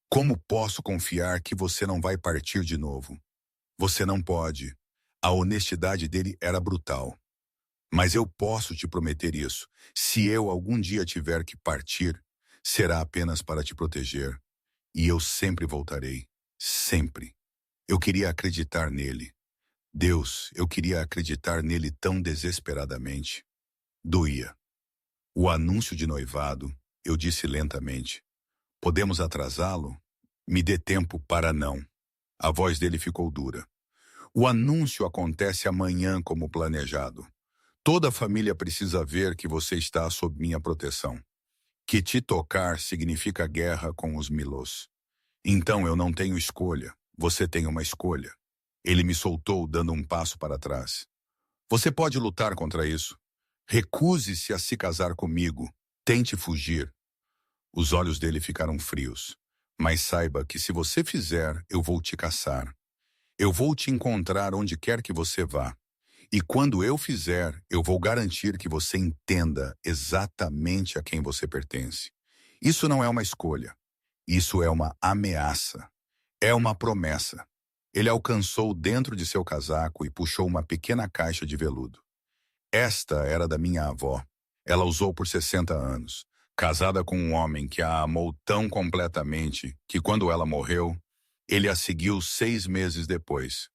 Como posso confiar que você não vai partir de novo? Você não pode. A honestidade dele era brutal. Mas eu posso te prometer isso. Se eu algum dia tiver que partir, será apenas para te proteger. E eu sempre voltarei. Sempre. Eu queria acreditar nele. Deus, eu queria acreditar nele tão desesperadamente. Doía. O anúncio de noivado, eu disse lentamente. Podemos atrasá-lo? Me dê tempo para não. A voz dele ficou dura. O anúncio acontece amanhã como planejado. Toda a família precisa ver que você está sob minha proteção. Que te tocar significa guerra com os Milos. Então eu não tenho escolha. Você tem uma escolha. Ele me soltou dando um passo para trás. Você pode lutar contra isso. Recuse-se a se casar comigo. Tente fugir. Os olhos dele ficaram frios. Mas saiba que se você fizer, eu vou te caçar. Eu vou te encontrar onde quer que você vá. E quando eu fizer, eu vou garantir que você entenda exatamente a quem você pertence. Isso não é uma escolha. Isso é uma ameaça. É uma promessa. Ele alcançou dentro de seu casaco e puxou uma pequena caixa de veludo. Esta era da minha avó. Ela usou por 60 anos, casada com um homem que a amou tão completamente que quando ela morreu, ele a seguiu 6 meses depois.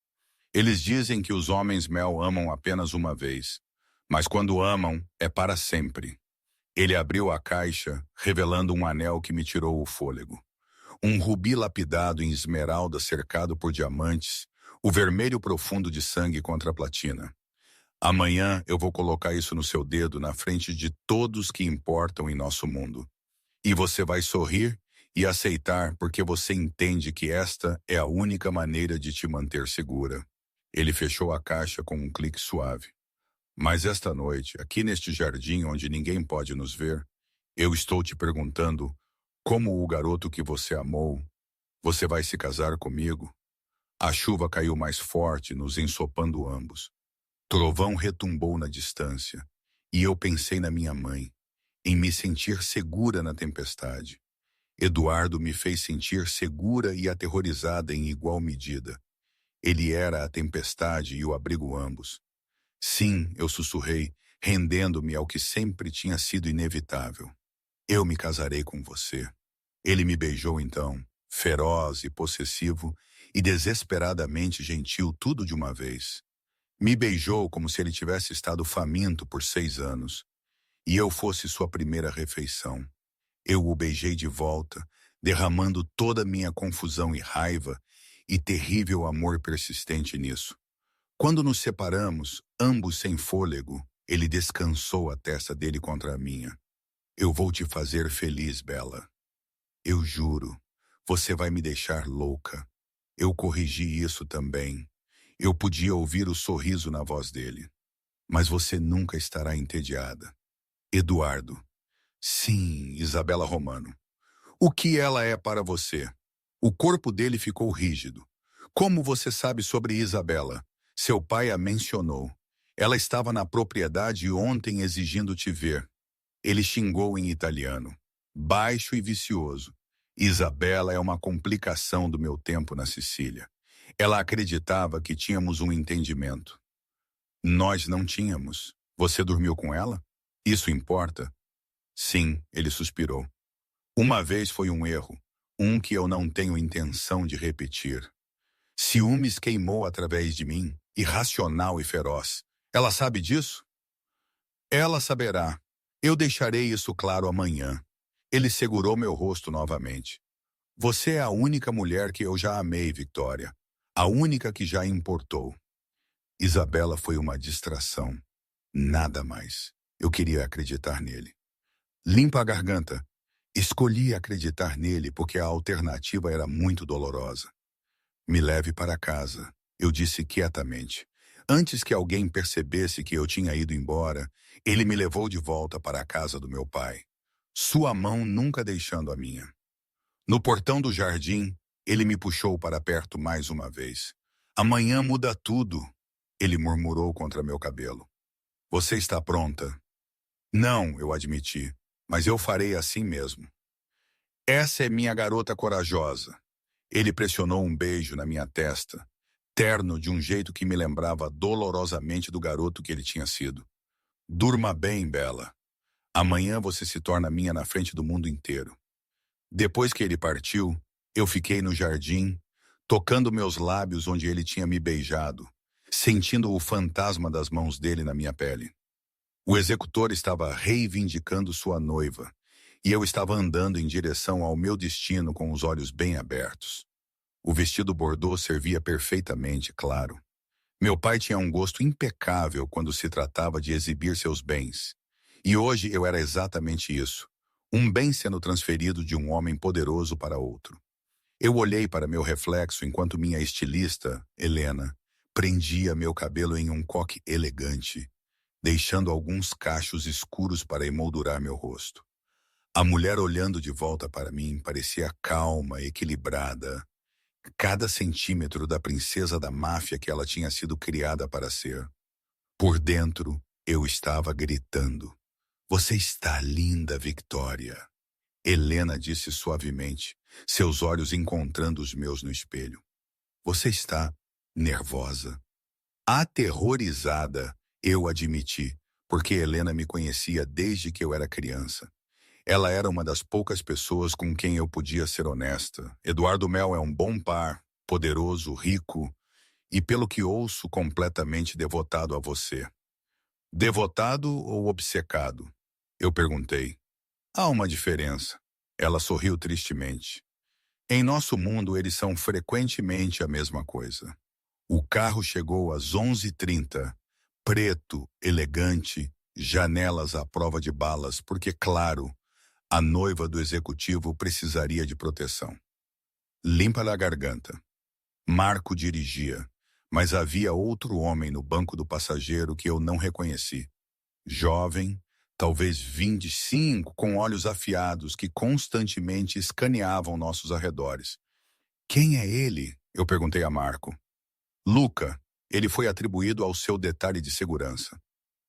Eles dizem que os homens mel amam apenas uma vez, mas quando amam, é para sempre. Ele abriu a caixa, revelando um anel que me tirou o fôlego. Um rubi lapidado em esmeralda cercado por diamantes, o vermelho profundo de sangue contra a platina. Amanhã eu vou colocar isso no seu dedo na frente de todos que importam em nosso mundo. E você vai sorrir e aceitar porque você entende que esta é a única maneira de te manter segura. Ele fechou a caixa com um clique suave. Mas esta noite, aqui neste jardim onde ninguém pode nos ver, eu estou te perguntando, como o garoto que você amou, você vai se casar comigo? A chuva caiu mais forte, nos ensopando ambos. Trovão retumbou na distância, e eu pensei na minha mãe, em me sentir segura na tempestade. Eduardo me fez sentir segura e aterrorizada em igual medida. Ele era a tempestade e o abrigo ambos. Sim, eu sussurrei, rendendo-me ao que sempre tinha sido inevitável. Eu me casarei com você. Ele me beijou então, feroz e possessivo, e desesperadamente gentil tudo de uma vez. Me beijou como se ele tivesse estado faminto por 6 anos, e eu fosse sua primeira refeição. Eu o beijei de volta, derramando toda a minha confusão e raiva, e terrível amor persistente nisso. Quando nos separamos, ambos sem fôlego, ele descansou a testa dele contra a minha. Eu vou te fazer feliz, Bela. Eu juro, você vai me deixar louca. Eu corrigi isso também. Eu podia ouvir o sorriso na voz dele. Mas você nunca estará entediada. Eduardo. Sim, Isabela Romano. O que ela é para você? O corpo dele ficou rígido. Como você sabe sobre Isabela? Seu pai a mencionou. Ela estava na propriedade ontem exigindo te ver. Ele xingou em italiano. Baixo e vicioso. Isabela é uma complicação do meu tempo na Sicília. Ela acreditava que tínhamos um entendimento. Nós não tínhamos. Você dormiu com ela? Isso importa? Sim, ele suspirou. Uma vez foi um erro, um que eu não tenho intenção de repetir. Ciúmes queimou através de mim, irracional e feroz. Ela sabe disso? Ela saberá. Eu deixarei isso claro amanhã. Ele segurou meu rosto novamente. Você é a única mulher que eu já amei, Victoria. A única que já importou. Isabela foi uma distração. Nada mais. Eu queria acreditar nele. Limpa a garganta. Escolhi acreditar nele porque a alternativa era muito dolorosa. Me leve para casa, eu disse quietamente. Antes que alguém percebesse que eu tinha ido embora, ele me levou de volta para a casa do meu pai. Sua mão nunca deixando a minha. No portão do jardim, ele me puxou para perto mais uma vez. Amanhã muda tudo, ele murmurou contra meu cabelo. Você está pronta? Não, eu admiti, mas eu farei assim mesmo. Essa é minha garota corajosa. Ele pressionou um beijo na minha testa, terno de um jeito que me lembrava dolorosamente do garoto que ele tinha sido. Durma bem, Bela. Amanhã você se torna minha na frente do mundo inteiro. Depois que ele partiu, eu fiquei no jardim, tocando meus lábios onde ele tinha me beijado, sentindo o fantasma das mãos dele na minha pele. O executor estava reivindicando sua noiva, e eu estava andando em direção ao meu destino com os olhos bem abertos. O vestido bordô servia perfeitamente, claro. Meu pai tinha um gosto impecável quando se tratava de exibir seus bens. E hoje eu era exatamente isso. Um bem sendo transferido de um homem poderoso para outro. Eu olhei para meu reflexo enquanto minha estilista, Helena, prendia meu cabelo em um coque elegante, deixando alguns cachos escuros para emoldurar meu rosto. A mulher olhando de volta para mim parecia calma, equilibrada, cada centímetro da princesa da máfia que ela tinha sido criada para ser. Por dentro, eu estava gritando. Você está linda, Victoria. Helena disse suavemente, seus olhos encontrando os meus no espelho. Você está nervosa. Aterrorizada, eu admiti, porque Helena me conhecia desde que eu era criança. Ela era uma das poucas pessoas com quem eu podia ser honesta. Eduardo Mel é um bom par, poderoso, rico e, pelo que ouço, completamente devotado a você. Devotado ou obcecado? Eu perguntei. Há uma diferença. Ela sorriu tristemente. Em nosso mundo, eles são frequentemente a mesma coisa. O carro chegou às 11h30, preto, elegante, janelas à prova de balas, porque, claro, a noiva do executivo precisaria de proteção. Limpa a garganta. Marco dirigia, mas havia outro homem no banco do passageiro que eu não reconheci. Jovem, talvez 25, com olhos afiados que constantemente escaneavam nossos arredores. Quem é ele? Eu perguntei a Marco. Luca, ele foi atribuído ao seu detalhe de segurança.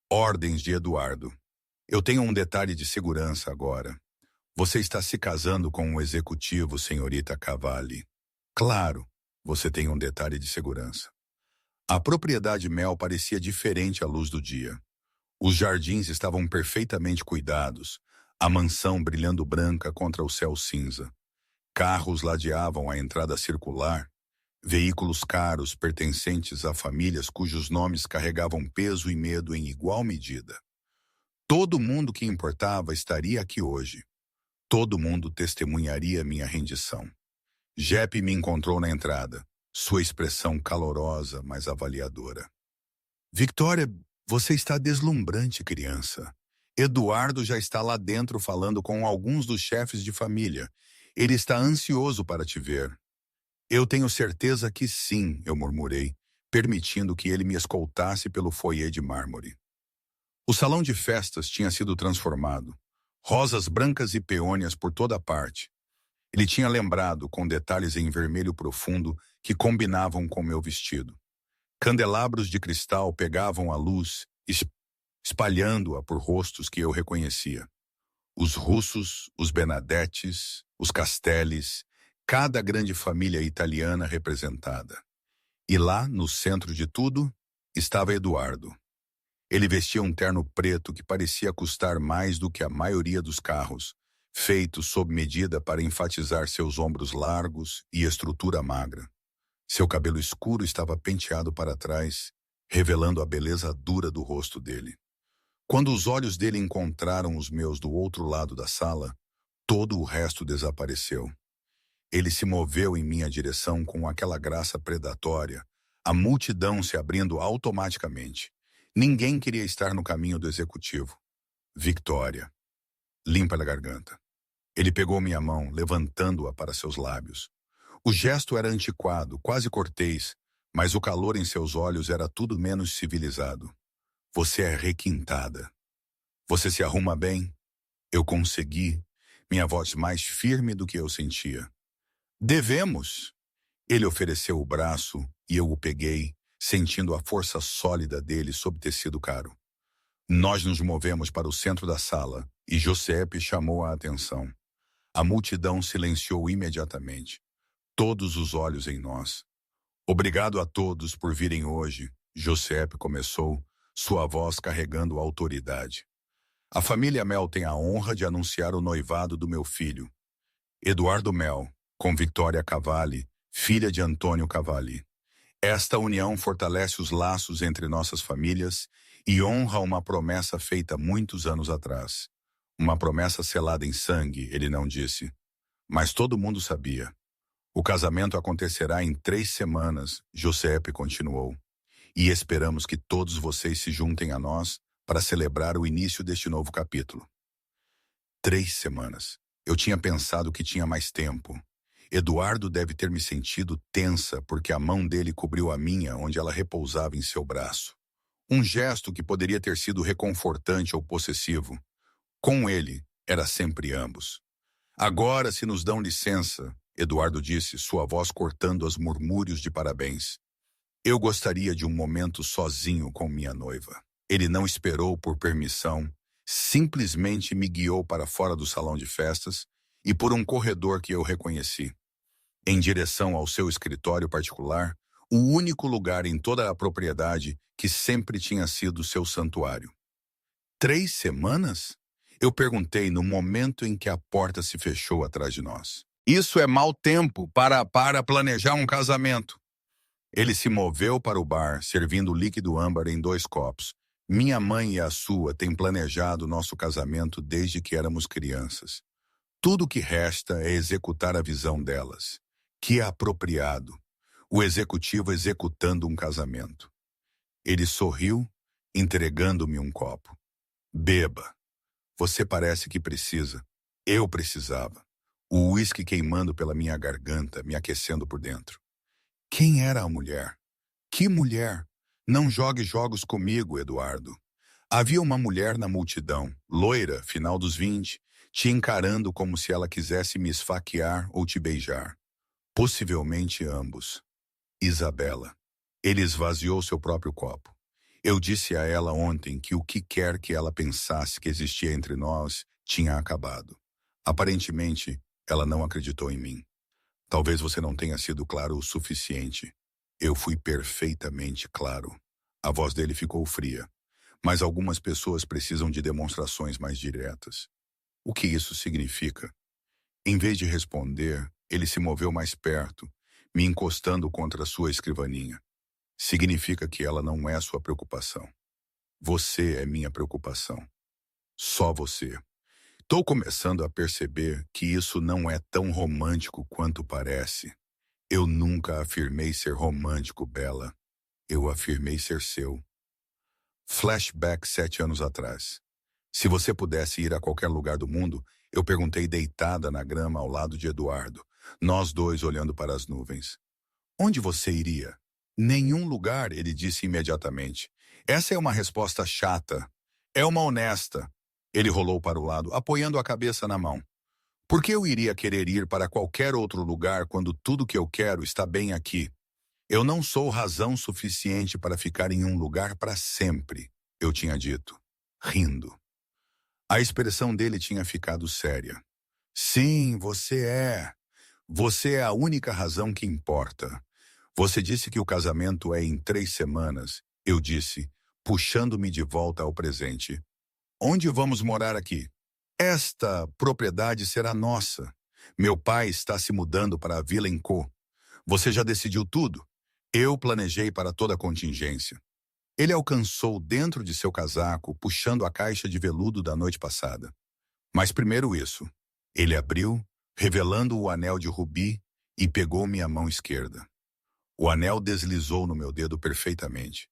Ordens de Eduardo. Eu tenho um detalhe de segurança agora. Você está se casando com um executivo, senhorita Cavalli. Claro, você tem um detalhe de segurança. A propriedade Mel parecia diferente à luz do dia. Os jardins estavam perfeitamente cuidados, a mansão brilhando branca contra o céu cinza. Carros ladeavam a entrada circular, veículos caros pertencentes a famílias cujos nomes carregavam peso e medo em igual medida. Todo mundo que importava estaria aqui hoje. Todo mundo testemunharia minha rendição. Jeppe me encontrou na entrada, sua expressão calorosa, mas avaliadora. Victoria, você está deslumbrante, criança. Eduardo já está lá dentro falando com alguns dos chefes de família. Ele está ansioso para te ver. Eu tenho certeza que sim, eu murmurei, permitindo que ele me escoltasse pelo foyer de mármore. O salão de festas tinha sido transformado. Rosas brancas e peônias por toda parte. Ele tinha lembrado, com detalhes em vermelho profundo que combinavam com meu vestido. Candelabros de cristal pegavam a luz, espalhando-a por rostos que eu reconhecia. Os Russos, os Benadettes, os Castellis, cada grande família italiana representada. E lá, no centro de tudo, estava Eduardo. Ele vestia um terno preto que parecia custar mais do que a maioria dos carros, feito sob medida para enfatizar seus ombros largos e estrutura magra. Seu cabelo escuro estava penteado para trás, revelando a beleza dura do rosto dele. Quando os olhos dele encontraram os meus do outro lado da sala, todo o resto desapareceu. Ele se moveu em minha direção com aquela graça predatória, a multidão se abrindo automaticamente. Ninguém queria estar no caminho do executivo. Victoria. Limpa a garganta. Ele pegou minha mão, levantando-a para seus lábios. O gesto era antiquado, quase cortês, mas o calor em seus olhos era tudo menos civilizado. Você é requintada. Você se arruma bem? Eu consegui, minha voz mais firme do que eu sentia. Devemos. Ele ofereceu o braço e eu o peguei, sentindo a força sólida dele sob tecido caro. Nós nos movemos para o centro da sala e Giuseppe chamou a atenção. A multidão silenciou imediatamente. Todos os olhos em nós. Obrigado a todos por virem hoje, Giuseppe começou, sua voz carregando autoridade. A família Mel tem a honra de anunciar o noivado do meu filho, Eduardo Mel, com Victoria Cavalli, filha de Antônio Cavalli. Esta união fortalece os laços entre nossas famílias e honra uma promessa feita muitos anos atrás. Uma promessa selada em sangue, ele não disse. Mas todo mundo sabia. O casamento acontecerá em 3 semanas, Giuseppe continuou. E esperamos que todos vocês se juntem a nós para celebrar o início deste novo capítulo. 3 semanas. Eu tinha pensado que tinha mais tempo. Eduardo deve ter me sentido tensa porque a mão dele cobriu a minha onde ela repousava em seu braço. Um gesto que poderia ter sido reconfortante ou possessivo. Com ele, Era sempre ambos. Agora, se nos dão licença, Eduardo disse, sua voz cortando os murmúrios de parabéns. Eu gostaria de um momento sozinho com minha noiva. Ele não esperou por permissão, simplesmente me guiou para fora do salão de festas e por um corredor que eu reconheci, em direção ao seu escritório particular, o único lugar em toda a propriedade que sempre tinha sido seu santuário. 3 semanas? Eu perguntei no momento em que a porta se fechou atrás de nós. Isso é mau tempo para planejar um casamento. Ele se moveu para o bar, servindo líquido âmbar em 2 copos. Minha mãe e a sua têm planejado nosso casamento desde que éramos crianças. Tudo o que resta é executar a visão delas. Que apropriado. O executivo executando um casamento. Ele sorriu, entregando-me um copo. Beba. Você parece que precisa. Eu precisava. O uísque queimando pela minha garganta, me aquecendo por dentro. Quem era a mulher? Que mulher? Não jogue jogos comigo, Eduardo. Havia uma mulher na multidão, loira, final dos 20, te encarando como se ela quisesse me esfaquear ou te beijar. Possivelmente ambos. Isabela. Ele esvaziou seu próprio copo. Eu disse a ela ontem que o que quer que ela pensasse que existia entre nós tinha acabado. Aparentemente, ela não acreditou em mim. Talvez você não tenha sido claro o suficiente. Eu fui perfeitamente claro. A voz dele ficou fria. Mas algumas pessoas precisam de demonstrações mais diretas. O que isso significa? Em vez de responder, ele se moveu mais perto, me encostando contra sua escrivaninha. Significa que ela não é sua preocupação. Você é minha preocupação. Só você. Estou começando a perceber que isso não é tão romântico quanto parece. Eu nunca afirmei ser romântico, Bella. Eu afirmei ser seu. Flashback 7 anos atrás. Se você pudesse ir a qualquer lugar do mundo, eu perguntei deitada na grama ao lado de Eduardo, nós dois olhando para as nuvens. Onde você iria? Nenhum lugar, ele disse imediatamente. Essa é uma resposta chata. É uma honesta. Ele rolou para o lado, apoiando a cabeça na mão. Por que eu iria querer ir para qualquer outro lugar quando tudo que eu quero está bem aqui? Eu não sou razão suficiente para ficar em um lugar para sempre, eu tinha dito, rindo. A expressão dele tinha ficado séria. Sim, você é. Você é a única razão que importa. Você disse que o casamento é em 3 semanas, eu disse, puxando-me de volta ao presente. Onde vamos morar aqui? Esta propriedade será nossa. Meu pai está se mudando para a Vila Encô. Você já decidiu tudo? Eu planejei para toda a contingência. Ele alcançou dentro de seu casaco, puxando a caixa de veludo da noite passada. Mas primeiro isso. Ele abriu, revelando o anel de rubi, e pegou minha mão esquerda. O anel deslizou no meu dedo perfeitamente.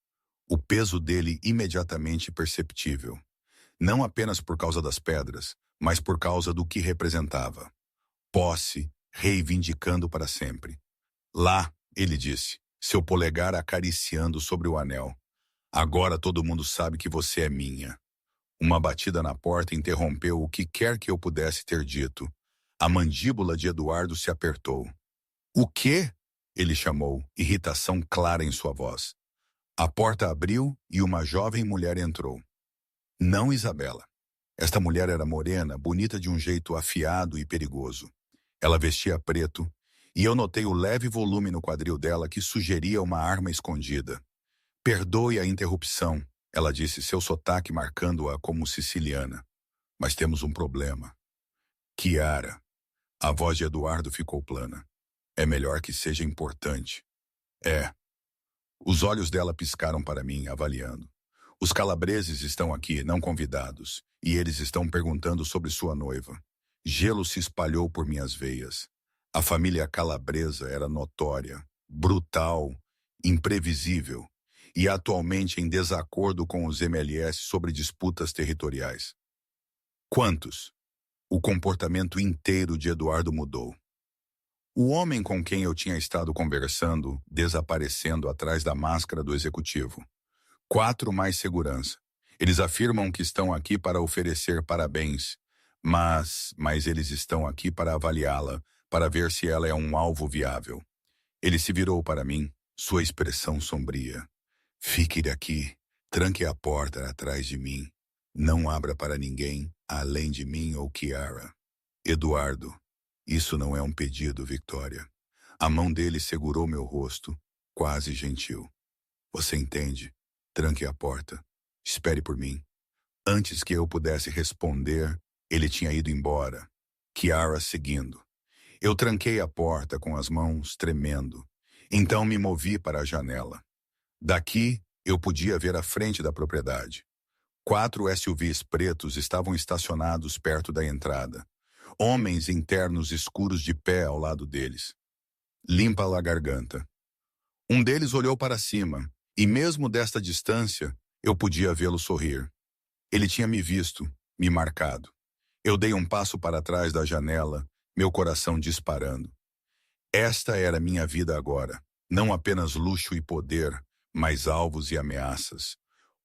O peso dele imediatamente perceptível. Não apenas por causa das pedras, mas por causa do que representava. Posse, reivindicando para sempre. Lá, ele disse, seu polegar acariciando sobre o anel. Agora todo mundo sabe que você é minha. Uma batida na porta interrompeu o que quer que eu pudesse ter dito. A mandíbula de Eduardo se apertou. O quê? Ele chamou, irritação clara em sua voz. A porta abriu e uma jovem mulher entrou. Não Isabela. Esta mulher era morena, bonita de um jeito afiado e perigoso. Ela vestia preto, e eu notei o leve volume no quadril dela que sugeria uma arma escondida. Perdoe a interrupção, ela disse, seu sotaque marcando-a como siciliana. Mas temos um problema. Chiara. A voz de Eduardo ficou plana. É melhor que seja importante. É. Os olhos dela piscaram para mim, avaliando. Os calabreses estão aqui, não convidados, e eles estão perguntando sobre sua noiva. Gelo se espalhou por minhas veias. A família calabresa era notória, brutal, imprevisível, e atualmente em desacordo com os MLS sobre disputas territoriais. Quantos? O comportamento inteiro de Eduardo mudou. O homem com quem eu tinha estado conversando, desaparecendo atrás da máscara do executivo. 4 mais segurança. Eles afirmam que estão aqui para oferecer parabéns, Mas eles estão aqui para avaliá-la, para ver se ela é um alvo viável. Ele se virou para mim, sua expressão sombria. Fique daqui, tranque a porta atrás de mim. Não abra para ninguém, além de mim ou Kiara. Eduardo, isso não é um pedido, Victoria. A mão dele segurou meu rosto, quase gentil. Você entende? Tranque a porta. Espere por mim. Antes que eu pudesse responder, ele tinha ido embora. Kiara seguindo. Eu tranquei a porta com as mãos tremendo. Então me movi para a janela. Daqui, eu podia ver a frente da propriedade. 4 SUVs pretos estavam estacionados perto da entrada. Homens internos escuros de pé ao lado deles. Limpa a garganta. Um deles olhou para cima, e mesmo desta distância, eu podia vê-lo sorrir. Ele tinha me visto, me marcado. Eu dei um passo para trás da janela, meu coração disparando. Esta era minha vida agora, não apenas luxo e poder, mas alvos e ameaças.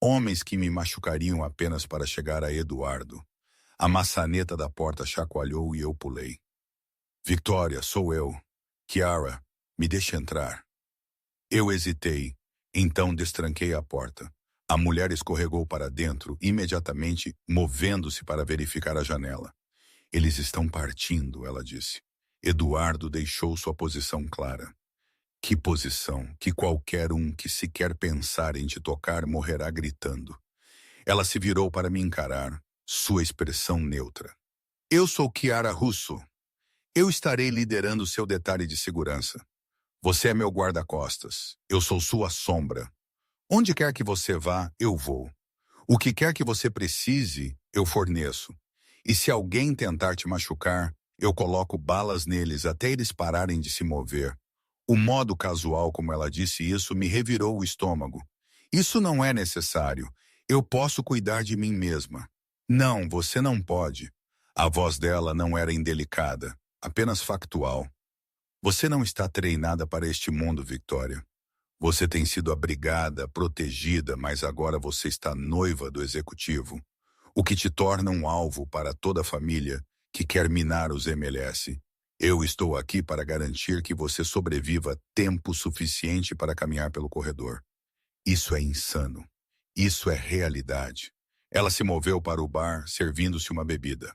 Homens que me machucariam apenas para chegar a Eduardo. A maçaneta da porta chacoalhou e eu pulei. Victoria, sou eu. Kiara, me deixe entrar. Eu hesitei, então destranquei a porta. A mulher escorregou para dentro, imediatamente movendo-se para verificar a janela. Eles estão partindo, ela disse. Eduardo deixou sua posição clara. Que posição, que qualquer um que sequer pensar em te tocar morrerá gritando. Ela se virou para me encarar, sua expressão neutra. Eu sou Kiara Russo. Eu estarei liderando seu detalhe de segurança. Você é meu guarda-costas. Eu sou sua sombra. Onde quer que você vá, eu vou. O que quer que você precise, eu forneço. E se alguém tentar te machucar, eu coloco balas neles até eles pararem de se mover. O modo casual como ela disse isso me revirou o estômago. Isso não é necessário. Eu posso cuidar de mim mesma. Não, você não pode. A voz dela não era indelicada, apenas factual. Você não está treinada para este mundo, Victoria. Você tem sido abrigada, protegida, mas agora você está noiva do executivo, o que te torna um alvo para toda a família que quer minar os MLS. Eu estou aqui para garantir que você sobreviva tempo suficiente para caminhar pelo corredor. Isso é insano. Isso é realidade. Ela se moveu para o bar, servindo-se uma bebida.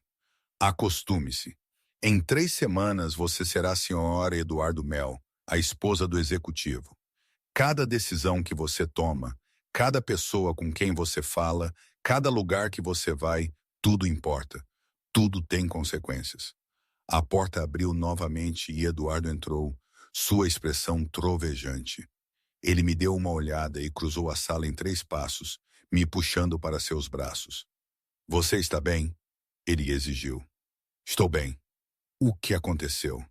Acostume-se. Em 3 semanas você será a senhora Eduardo Mel, a esposa do executivo. Cada decisão que você toma, cada pessoa com quem você fala, cada lugar que você vai, tudo importa. Tudo tem consequências. A porta abriu novamente e Eduardo entrou, sua expressão trovejante. Ele me deu uma olhada e cruzou a sala em 3 passos, me puxando para seus braços. Você está bem? Ele exigiu. Estou bem. O que aconteceu?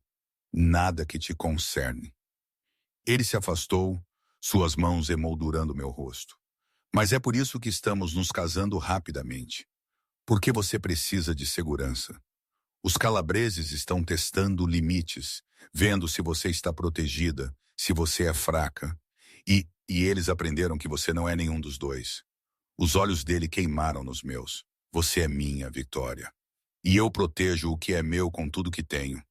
Nada que te concerne. Ele se afastou, suas mãos emoldurando meu rosto. Mas é por isso que estamos nos casando rapidamente. Porque você precisa de segurança. Os calabreses estão testando limites, vendo se você está protegida, se você é fraca. E eles aprenderam que você não é nenhum dos dois. Os olhos dele queimaram nos meus. Você é minha, Victoria. E eu protejo o que é meu com tudo que tenho.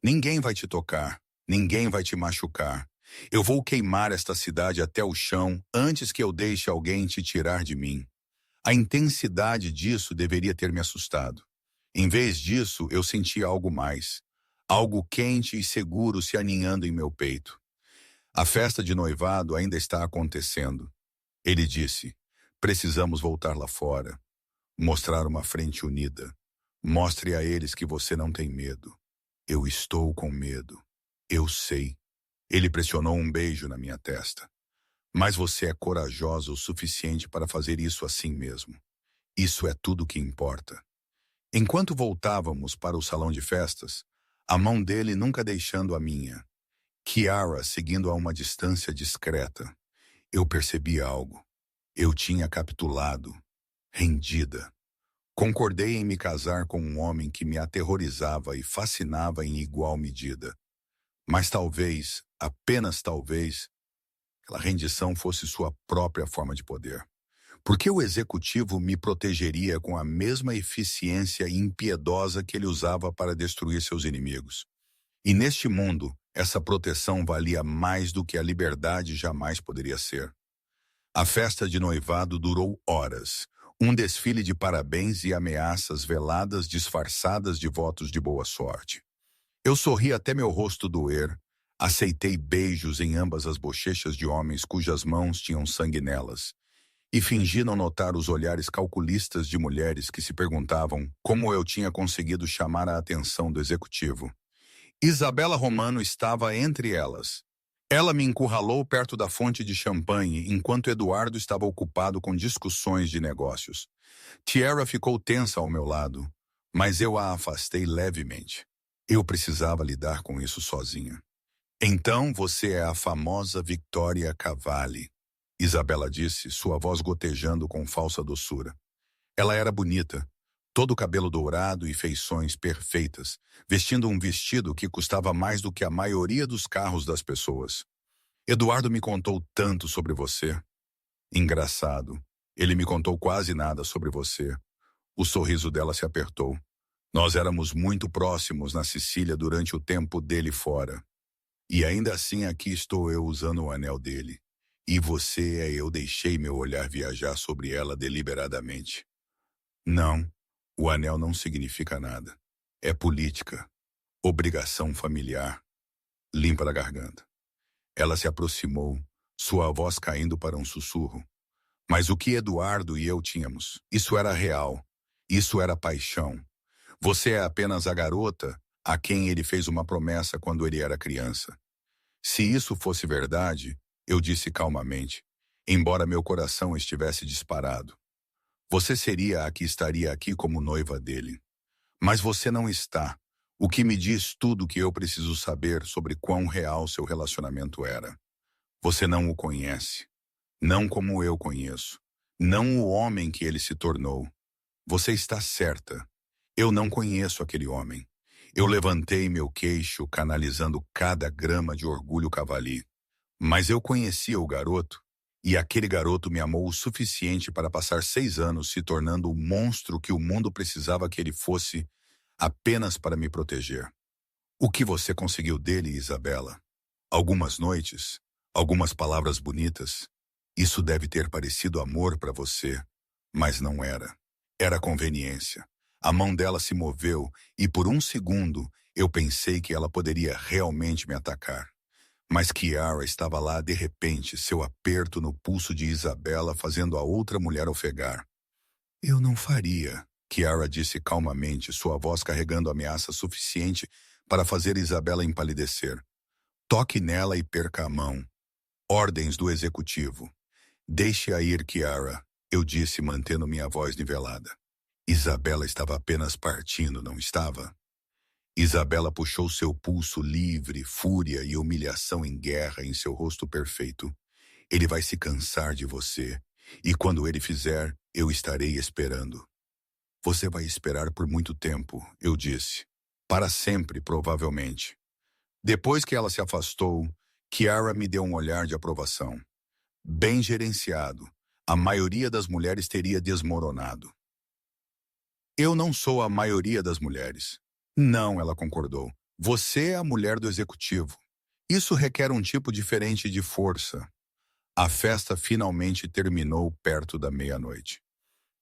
Ninguém vai te tocar, ninguém vai te machucar. Eu vou queimar esta cidade até o chão antes que eu deixe alguém te tirar de mim. A intensidade disso deveria ter me assustado. Em vez disso, eu senti algo mais. Algo quente e seguro se aninhando em meu peito. A festa de noivado ainda está acontecendo. Ele disse, precisamos voltar lá fora. Mostrar uma frente unida. Mostre a eles que você não tem medo. Eu estou com medo. Eu sei. Ele pressionou um beijo na minha testa. Mas você é corajosa o suficiente para fazer isso assim mesmo. Isso é tudo que importa. Enquanto voltávamos para o salão de festas, a mão dele nunca deixando a minha. Kiara seguindo a uma distância discreta. Eu percebi algo. Eu tinha capitulado. Rendida. Concordei em me casar com um homem que me aterrorizava e fascinava em igual medida. Mas talvez, apenas talvez, aquela rendição fosse sua própria forma de poder. Porque o executivo me protegeria com a mesma eficiência impiedosa que ele usava para destruir seus inimigos. E neste mundo, essa proteção valia mais do que a liberdade jamais poderia ser. A festa de noivado durou horas, um desfile de parabéns e ameaças veladas disfarçadas de votos de boa sorte. Eu sorri até meu rosto doer, aceitei beijos em ambas as bochechas de homens cujas mãos tinham sangue nelas, e fingi não notar os olhares calculistas de mulheres que se perguntavam como eu tinha conseguido chamar a atenção do executivo. Isabela Romano estava entre elas. Ela me encurralou perto da fonte de champanhe enquanto Eduardo estava ocupado com discussões de negócios. Tiara ficou tensa ao meu lado, mas eu a afastei levemente. Eu precisava lidar com isso sozinha. Então você é a famosa Victoria Cavalli, Isabela disse, sua voz gotejando com falsa doçura. Ela era bonita, todo o cabelo dourado e feições perfeitas, vestindo um vestido que custava mais do que a maioria dos carros das pessoas. Eduardo me contou tanto sobre você. Engraçado, ele me contou quase nada sobre você. O sorriso dela se apertou. Nós éramos muito próximos na Sicília durante o tempo dele fora. E ainda assim aqui estou eu usando o anel dele. E eu deixei meu olhar viajar sobre ela deliberadamente. Não, o anel não significa nada. É política, obrigação familiar. Limpa da garganta. Ela se aproximou, sua voz caindo para um sussurro. Mas o que Eduardo e eu tínhamos, isso era real. Isso era paixão. Você é apenas a garota a quem ele fez uma promessa quando ele era criança. Se isso fosse verdade, eu disse calmamente, embora meu coração estivesse disparado. Você seria a que estaria aqui como noiva dele. Mas você não está, o que me diz tudo o que eu preciso saber sobre quão real seu relacionamento era. Você não o conhece. Não como eu conheço. Não o homem que ele se tornou. Você está certa. Eu não conheço aquele homem. Eu levantei meu queixo, canalizando cada grama de orgulho cavali. Mas eu conhecia o garoto, e aquele garoto me amou o suficiente para passar 6 anos se tornando o monstro que o mundo precisava que ele fosse, apenas para me proteger. O que você conseguiu dele, Isabela? Algumas noites, algumas palavras bonitas. Isso deve ter parecido amor para você, mas não era. Era conveniência. A mão dela se moveu e por um segundo eu pensei que ela poderia realmente me atacar. Mas Kiara estava lá de repente, seu aperto no pulso de Isabela fazendo a outra mulher ofegar. Eu não faria, Kiara disse calmamente, sua voz carregando ameaça suficiente para fazer Isabela empalidecer. Toque nela e perca a mão. Ordens do executivo. Deixe-a ir, Kiara, eu disse mantendo minha voz nivelada. Isabela estava apenas partindo, não estava? Isabela puxou seu pulso livre, fúria e humilhação em guerra em seu rosto perfeito. Ele vai se cansar de você, e quando ele fizer, eu estarei esperando. Você vai esperar por muito tempo, eu disse. Para sempre, provavelmente. Depois que ela se afastou, Kiara me deu um olhar de aprovação. Bem gerenciado. A maioria das mulheres teria desmoronado. Eu não sou a maioria das mulheres. Não, ela concordou. Você é a mulher do executivo. Isso requer um tipo diferente de força. A festa finalmente terminou perto da meia-noite.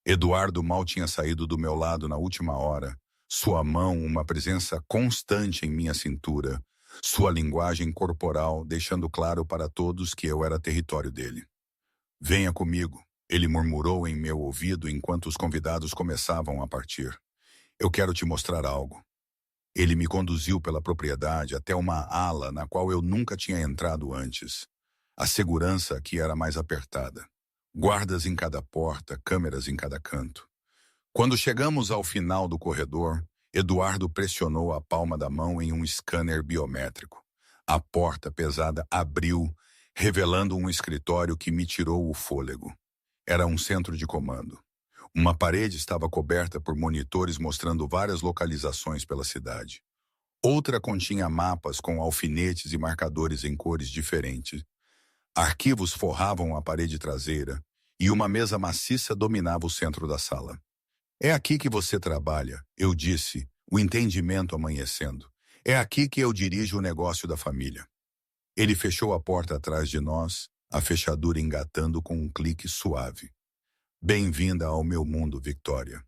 Eduardo mal tinha saído do meu lado na última hora. Sua mão, uma presença constante em minha cintura. Sua linguagem corporal, deixando claro para todos que eu era território dele. Venha comigo, ele murmurou em meu ouvido enquanto os convidados começavam a partir. Eu quero te mostrar algo. Ele me conduziu pela propriedade até uma ala na qual eu nunca tinha entrado antes. A segurança aqui era mais apertada. Guardas em cada porta, câmeras em cada canto. Quando chegamos ao final do corredor, Eduardo pressionou a palma da mão em um scanner biométrico. A porta pesada abriu, revelando um escritório que me tirou o fôlego. Era um centro de comando. Uma parede estava coberta por monitores mostrando várias localizações pela cidade. Outra continha mapas com alfinetes e marcadores em cores diferentes. Arquivos forravam a parede traseira, e uma mesa maciça dominava o centro da sala. É aqui que você trabalha, eu disse, o entendimento amanhecendo. É aqui que eu dirijo o negócio da família. Ele fechou a porta atrás de nós, a fechadura engatando com um clique suave. Bem-vinda ao meu mundo, Victoria.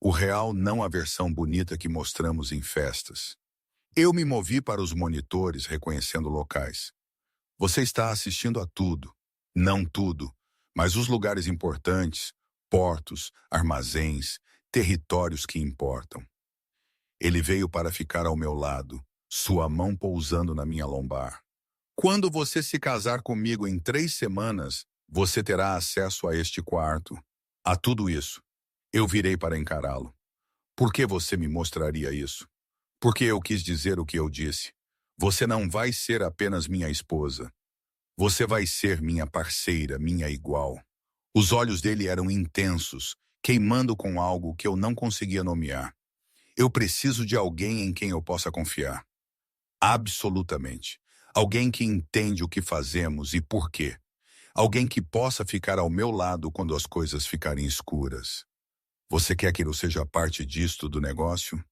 O real, não a versão bonita que mostramos em festas. Eu me movi para os monitores, reconhecendo locais. Você está assistindo a tudo. Não tudo, mas os lugares importantes, portos, armazéns, territórios que importam. Ele veio para ficar ao meu lado, sua mão pousando na minha lombar. Quando você se casar comigo em 3 semanas, você terá acesso a este quarto, a tudo isso. Eu virei para encará-lo. Por que você me mostraria isso? Porque eu quis dizer o que eu disse. Você não vai ser apenas minha esposa. Você vai ser minha parceira, minha igual. Os olhos dele eram intensos, queimando com algo que eu não conseguia nomear. Eu preciso de alguém em quem eu possa confiar. Absolutamente. Alguém que entende o que fazemos e por quê. Alguém que possa ficar ao meu lado quando as coisas ficarem escuras. Você quer que eu seja parte disto do negócio?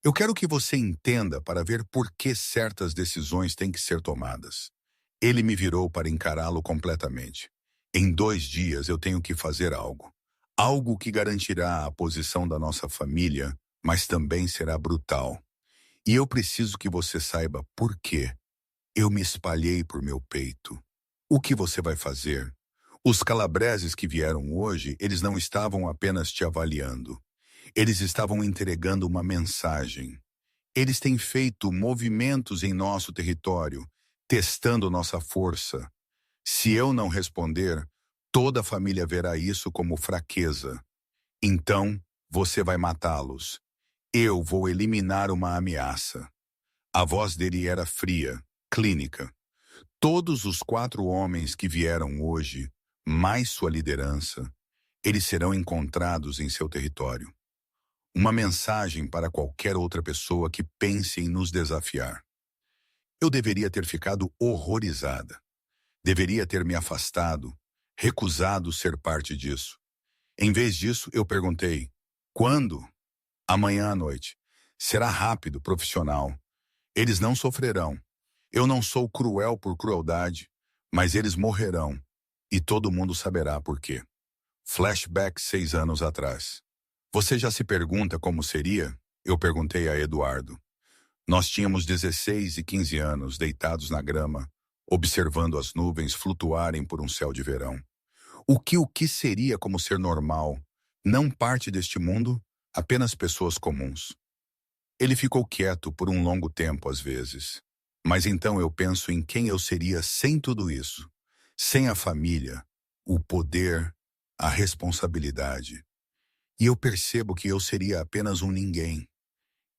Eu quero que você entenda para ver por que certas decisões têm que ser tomadas. Ele me virou para encará-lo completamente. Em 2 dias eu tenho que fazer algo. Algo que garantirá a posição da nossa família, mas também será brutal. E eu preciso que você saiba por quê. Eu me espalhei por meu peito. O que você vai fazer? Os calabreses que vieram hoje, eles não estavam apenas te avaliando. Eles estavam entregando uma mensagem. Eles têm feito movimentos em nosso território, testando nossa força. Se eu não responder, toda a família verá isso como fraqueza. Então, você vai matá-los. Eu vou eliminar uma ameaça. A voz dele era fria, clínica. Todos os 4 homens que vieram hoje, mais sua liderança, eles serão encontrados em seu território. Uma mensagem para qualquer outra pessoa que pense em nos desafiar. Eu deveria ter ficado horrorizada. Deveria ter me afastado, recusado ser parte disso. Em vez disso, eu perguntei, quando? Amanhã à noite. Será rápido, profissional. Eles não sofrerão. Eu não sou cruel por crueldade, mas eles morrerão. E todo mundo saberá por quê. Flashback 6 anos atrás. Você já se pergunta como seria? Eu perguntei a Eduardo. Nós tínhamos 16 e 15 anos, deitados na grama, observando as nuvens flutuarem por um céu de verão. O que seria como ser normal, não parte deste mundo, apenas pessoas comuns? Ele ficou quieto por um longo tempo às vezes. Mas então eu penso em quem eu seria sem tudo isso. Sem a família, o poder, a responsabilidade. E eu percebo que eu seria apenas um ninguém.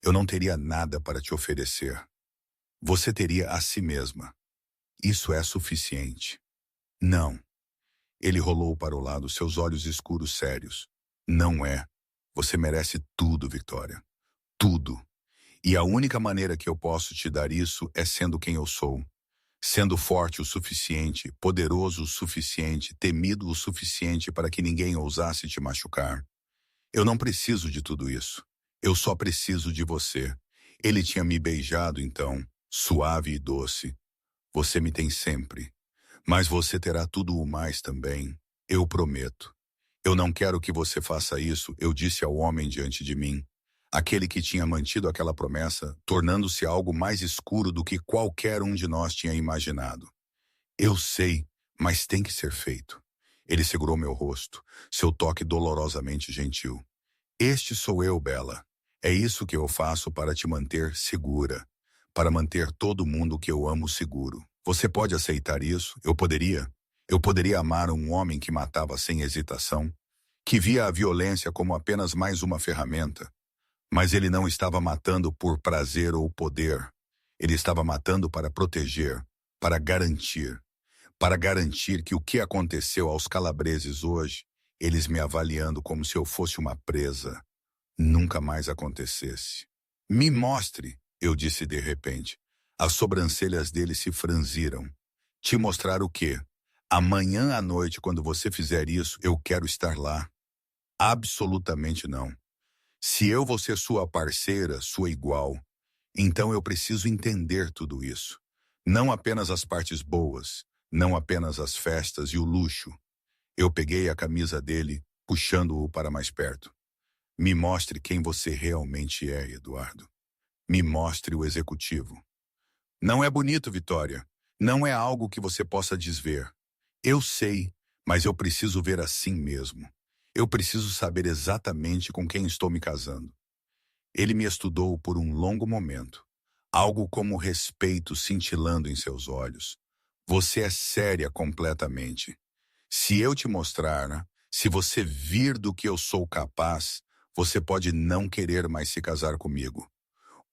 Eu não teria nada para te oferecer. Você teria a si mesma. Isso é suficiente. Não. Ele rolou para o lado, seus olhos escuros sérios. Não é. Você merece tudo, Victoria. Tudo. E a única maneira que eu posso te dar isso é sendo quem eu sou. Sendo forte o suficiente, poderoso o suficiente, temido o suficiente para que ninguém ousasse te machucar. Eu não preciso de tudo isso. Eu só preciso de você. Ele tinha me beijado então, suave e doce. Você me tem sempre. Mas você terá tudo o mais também. Eu prometo. Eu não quero que você faça isso, eu disse ao homem diante de mim. Aquele que tinha mantido aquela promessa, tornando-se algo mais escuro do que qualquer um de nós tinha imaginado. Eu sei, mas tem que ser feito. Ele segurou meu rosto, seu toque dolorosamente gentil. Este sou eu, Bella. É isso que eu faço para te manter segura, para manter todo mundo que eu amo seguro. Você pode aceitar isso? Eu poderia. Eu poderia amar um homem que matava sem hesitação, que via a violência como apenas mais uma ferramenta. Mas ele não estava matando por prazer ou poder. Ele estava matando para proteger, para garantir. Para garantir que o que aconteceu aos calabreses hoje, eles me avaliando como se eu fosse uma presa, nunca mais acontecesse. Me mostre, eu disse de repente. As sobrancelhas dele se franziram. Te mostrar o quê? Amanhã à noite, quando você fizer isso, eu quero estar lá. Absolutamente não. Se eu vou ser sua parceira, sua igual, então eu preciso entender tudo isso. Não apenas as partes boas, não apenas as festas e o luxo. Eu peguei a camisa dele, puxando-o para mais perto. Me mostre quem você realmente é, Eduardo. Me mostre o executivo. Não é bonito, Vitória. Não é algo que você possa desver. Eu sei, mas eu preciso ver assim mesmo. Eu preciso saber exatamente com quem estou me casando. Ele me estudou por um longo momento. Algo como respeito cintilando em seus olhos. Você é séria completamente. Se eu te mostrar, né, se você vir do que eu sou capaz, você pode não querer mais se casar comigo.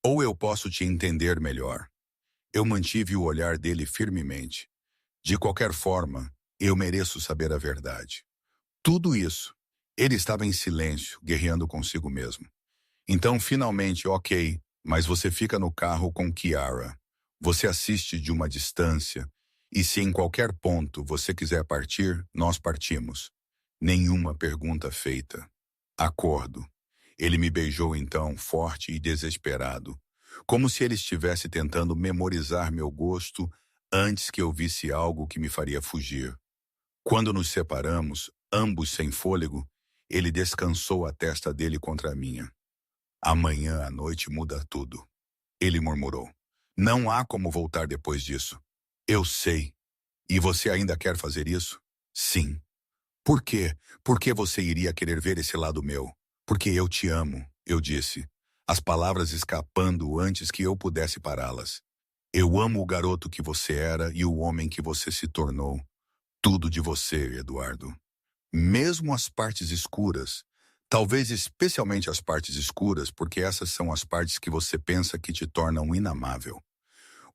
Ou eu posso te entender melhor. Eu mantive o olhar dele firmemente. De qualquer forma, eu mereço saber a verdade. Tudo isso. Ele estava em silêncio, guerreando consigo mesmo. Então, finalmente, ok, mas você fica no carro com Kiara. Você assiste de uma distância, e se em qualquer ponto você quiser partir, nós partimos. Nenhuma pergunta feita. Acordo. Ele me beijou então, forte e desesperado, como se ele estivesse tentando memorizar meu gosto antes que eu visse algo que me faria fugir. Quando nos separamos, ambos sem fôlego, ele descansou a testa dele contra a minha. Amanhã à noite muda tudo. Ele murmurou. Não há como voltar depois disso. Eu sei. E você ainda quer fazer isso? Sim. Por quê? Por que você iria querer ver esse lado meu? Porque eu te amo, eu disse, as palavras escapando antes que eu pudesse pará-las. Eu amo o garoto que você era e o homem que você se tornou. Tudo de você, Eduardo. Mesmo as partes escuras, talvez especialmente as partes escuras, porque essas são as partes que você pensa que te tornam inamável.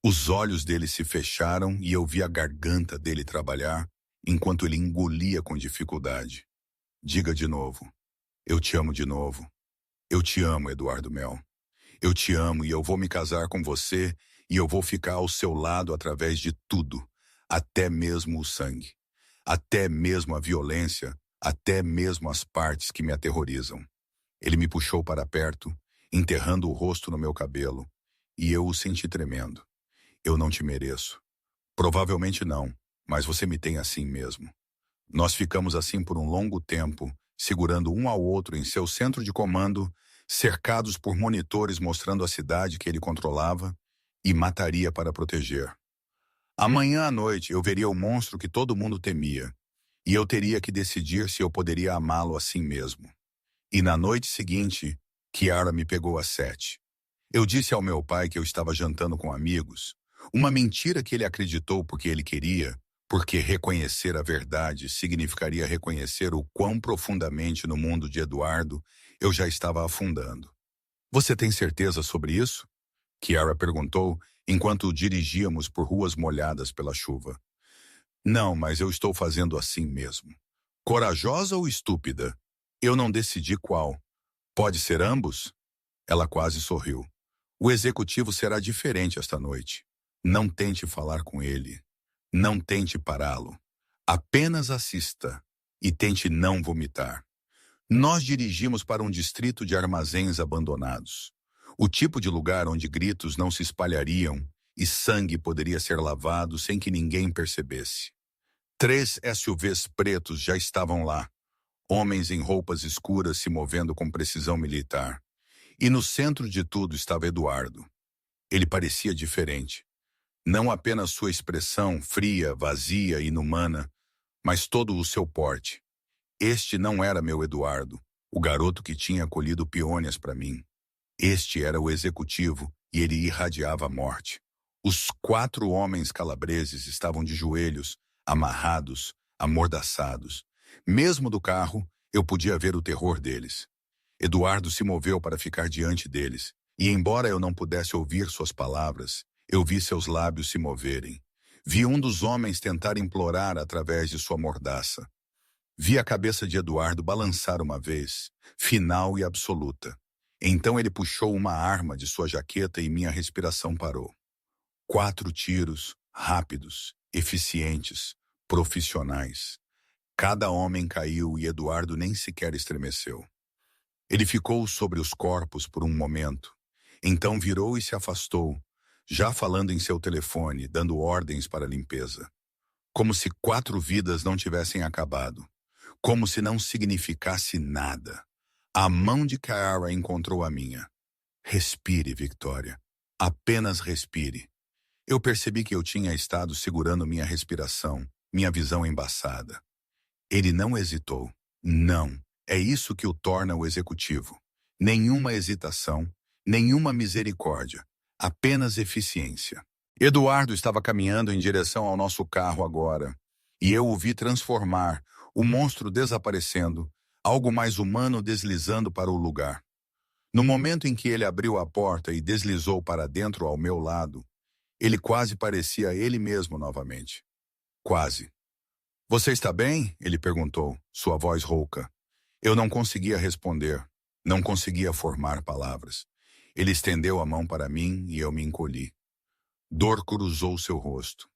Os olhos dele se fecharam e eu vi a garganta dele trabalhar, enquanto ele engolia com dificuldade. Diga de novo. Eu te amo de novo. Eu te amo, Eduardo Mel. Eu te amo e eu vou me casar com você e eu vou ficar ao seu lado através de tudo, até mesmo o sangue, até mesmo a violência, até mesmo as partes que me aterrorizam. Ele me puxou para perto, enterrando o rosto no meu cabelo, e eu o senti tremendo. Eu não te mereço. Provavelmente não, mas você me tem assim mesmo. Nós ficamos assim por um longo tempo, segurando um ao outro em seu centro de comando, cercados por monitores mostrando a cidade que ele controlava e mataria para proteger. Amanhã à noite eu veria o monstro que todo mundo temia, e eu teria que decidir se eu poderia amá-lo assim mesmo. E na noite seguinte, Kiara me pegou às 7. Eu disse ao meu pai que eu estava jantando com amigos, uma mentira que ele acreditou porque ele queria, porque reconhecer a verdade significaria reconhecer o quão profundamente no mundo de Eduardo eu já estava afundando. Você tem certeza sobre isso? Kiara perguntou enquanto dirigíamos por ruas molhadas pela chuva. Não, mas eu estou fazendo assim mesmo. Corajosa ou estúpida? Eu não decidi qual. Pode ser ambos? Ela quase sorriu. O executivo será diferente esta noite. Não tente falar com ele. Não tente pará-lo. Apenas assista e tente não vomitar. Nós dirigimos para um distrito de armazéns abandonados. O tipo de lugar onde gritos não se espalhariam e sangue poderia ser lavado sem que ninguém percebesse. 3 SUVs pretos já estavam lá, homens em roupas escuras se movendo com precisão militar. E no centro de tudo estava Eduardo. Ele parecia diferente. Não apenas sua expressão fria, vazia e inumana, mas todo o seu porte. Este não era meu Eduardo, o garoto que tinha colhido peônias para mim. Este era o executivo e ele irradiava a morte. Os 4 homens calabreses estavam de joelhos, amarrados, amordaçados. Mesmo do carro, eu podia ver o terror deles. Eduardo se moveu para ficar diante deles, e embora eu não pudesse ouvir suas palavras, eu vi seus lábios se moverem. Vi um dos homens tentar implorar através de sua mordaça. Vi a cabeça de Eduardo balançar uma vez, final e absoluta. Então ele puxou uma arma de sua jaqueta e minha respiração parou. 4 tiros, rápidos, eficientes, profissionais. Cada homem caiu e Eduardo nem sequer estremeceu. Ele ficou sobre os corpos por um momento. Então virou e se afastou, já falando em seu telefone, dando ordens para a limpeza. Como se 4 vidas não tivessem acabado. Como se não significasse nada. A mão de Kiara encontrou a minha. Respire, Victoria. Apenas respire. Eu percebi que eu tinha estado segurando minha respiração, minha visão embaçada. Ele não hesitou. Não. É isso que o torna o executivo. Nenhuma hesitação, nenhuma misericórdia. Apenas eficiência. Eduardo estava caminhando em direção ao nosso carro agora. E eu o vi transformar, o monstro desaparecendo, algo mais humano deslizando para o lugar. No momento em que ele abriu a porta e deslizou para dentro ao meu lado, ele quase parecia ele mesmo novamente. Quase. Você está bem? Ele perguntou, sua voz rouca. Eu não conseguia responder, não conseguia formar palavras. Ele estendeu a mão para mim e eu me encolhi. Dor cruzou seu rosto.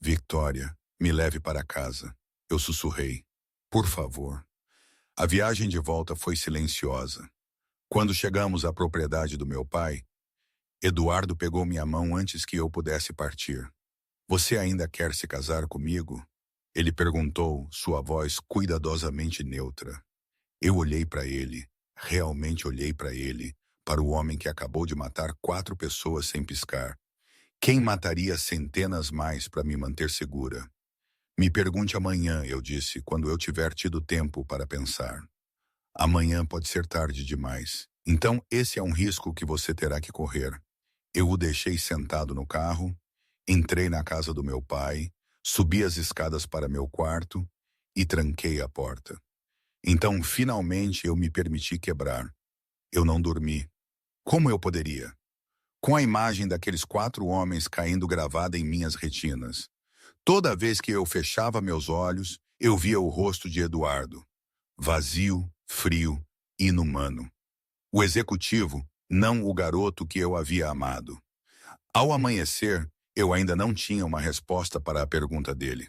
Victoria, me leve para casa. Eu sussurrei. Por favor. A viagem de volta foi silenciosa. Quando chegamos à propriedade do meu pai, Eduardo pegou minha mão antes que eu pudesse partir. Você ainda quer se casar comigo? Ele perguntou, sua voz cuidadosamente neutra. Eu olhei para ele, realmente olhei para ele, para o homem que acabou de matar 4 pessoas sem piscar. Quem mataria centenas mais para me manter segura? Me pergunte amanhã, eu disse, quando eu tiver tido tempo para pensar. Amanhã pode ser tarde demais. Então esse é um risco que você terá que correr. Eu o deixei sentado no carro, entrei na casa do meu pai, subi as escadas para meu quarto e tranquei a porta. Então, finalmente, eu me permiti quebrar. Eu não dormi. Como eu poderia? Com a imagem daqueles 4 homens caindo gravada em minhas retinas. Toda vez que eu fechava meus olhos, eu via o rosto de Eduardo. Vazio, frio, inumano. O executivo, não o garoto que eu havia amado. Ao amanhecer, eu ainda não tinha uma resposta para a pergunta dele.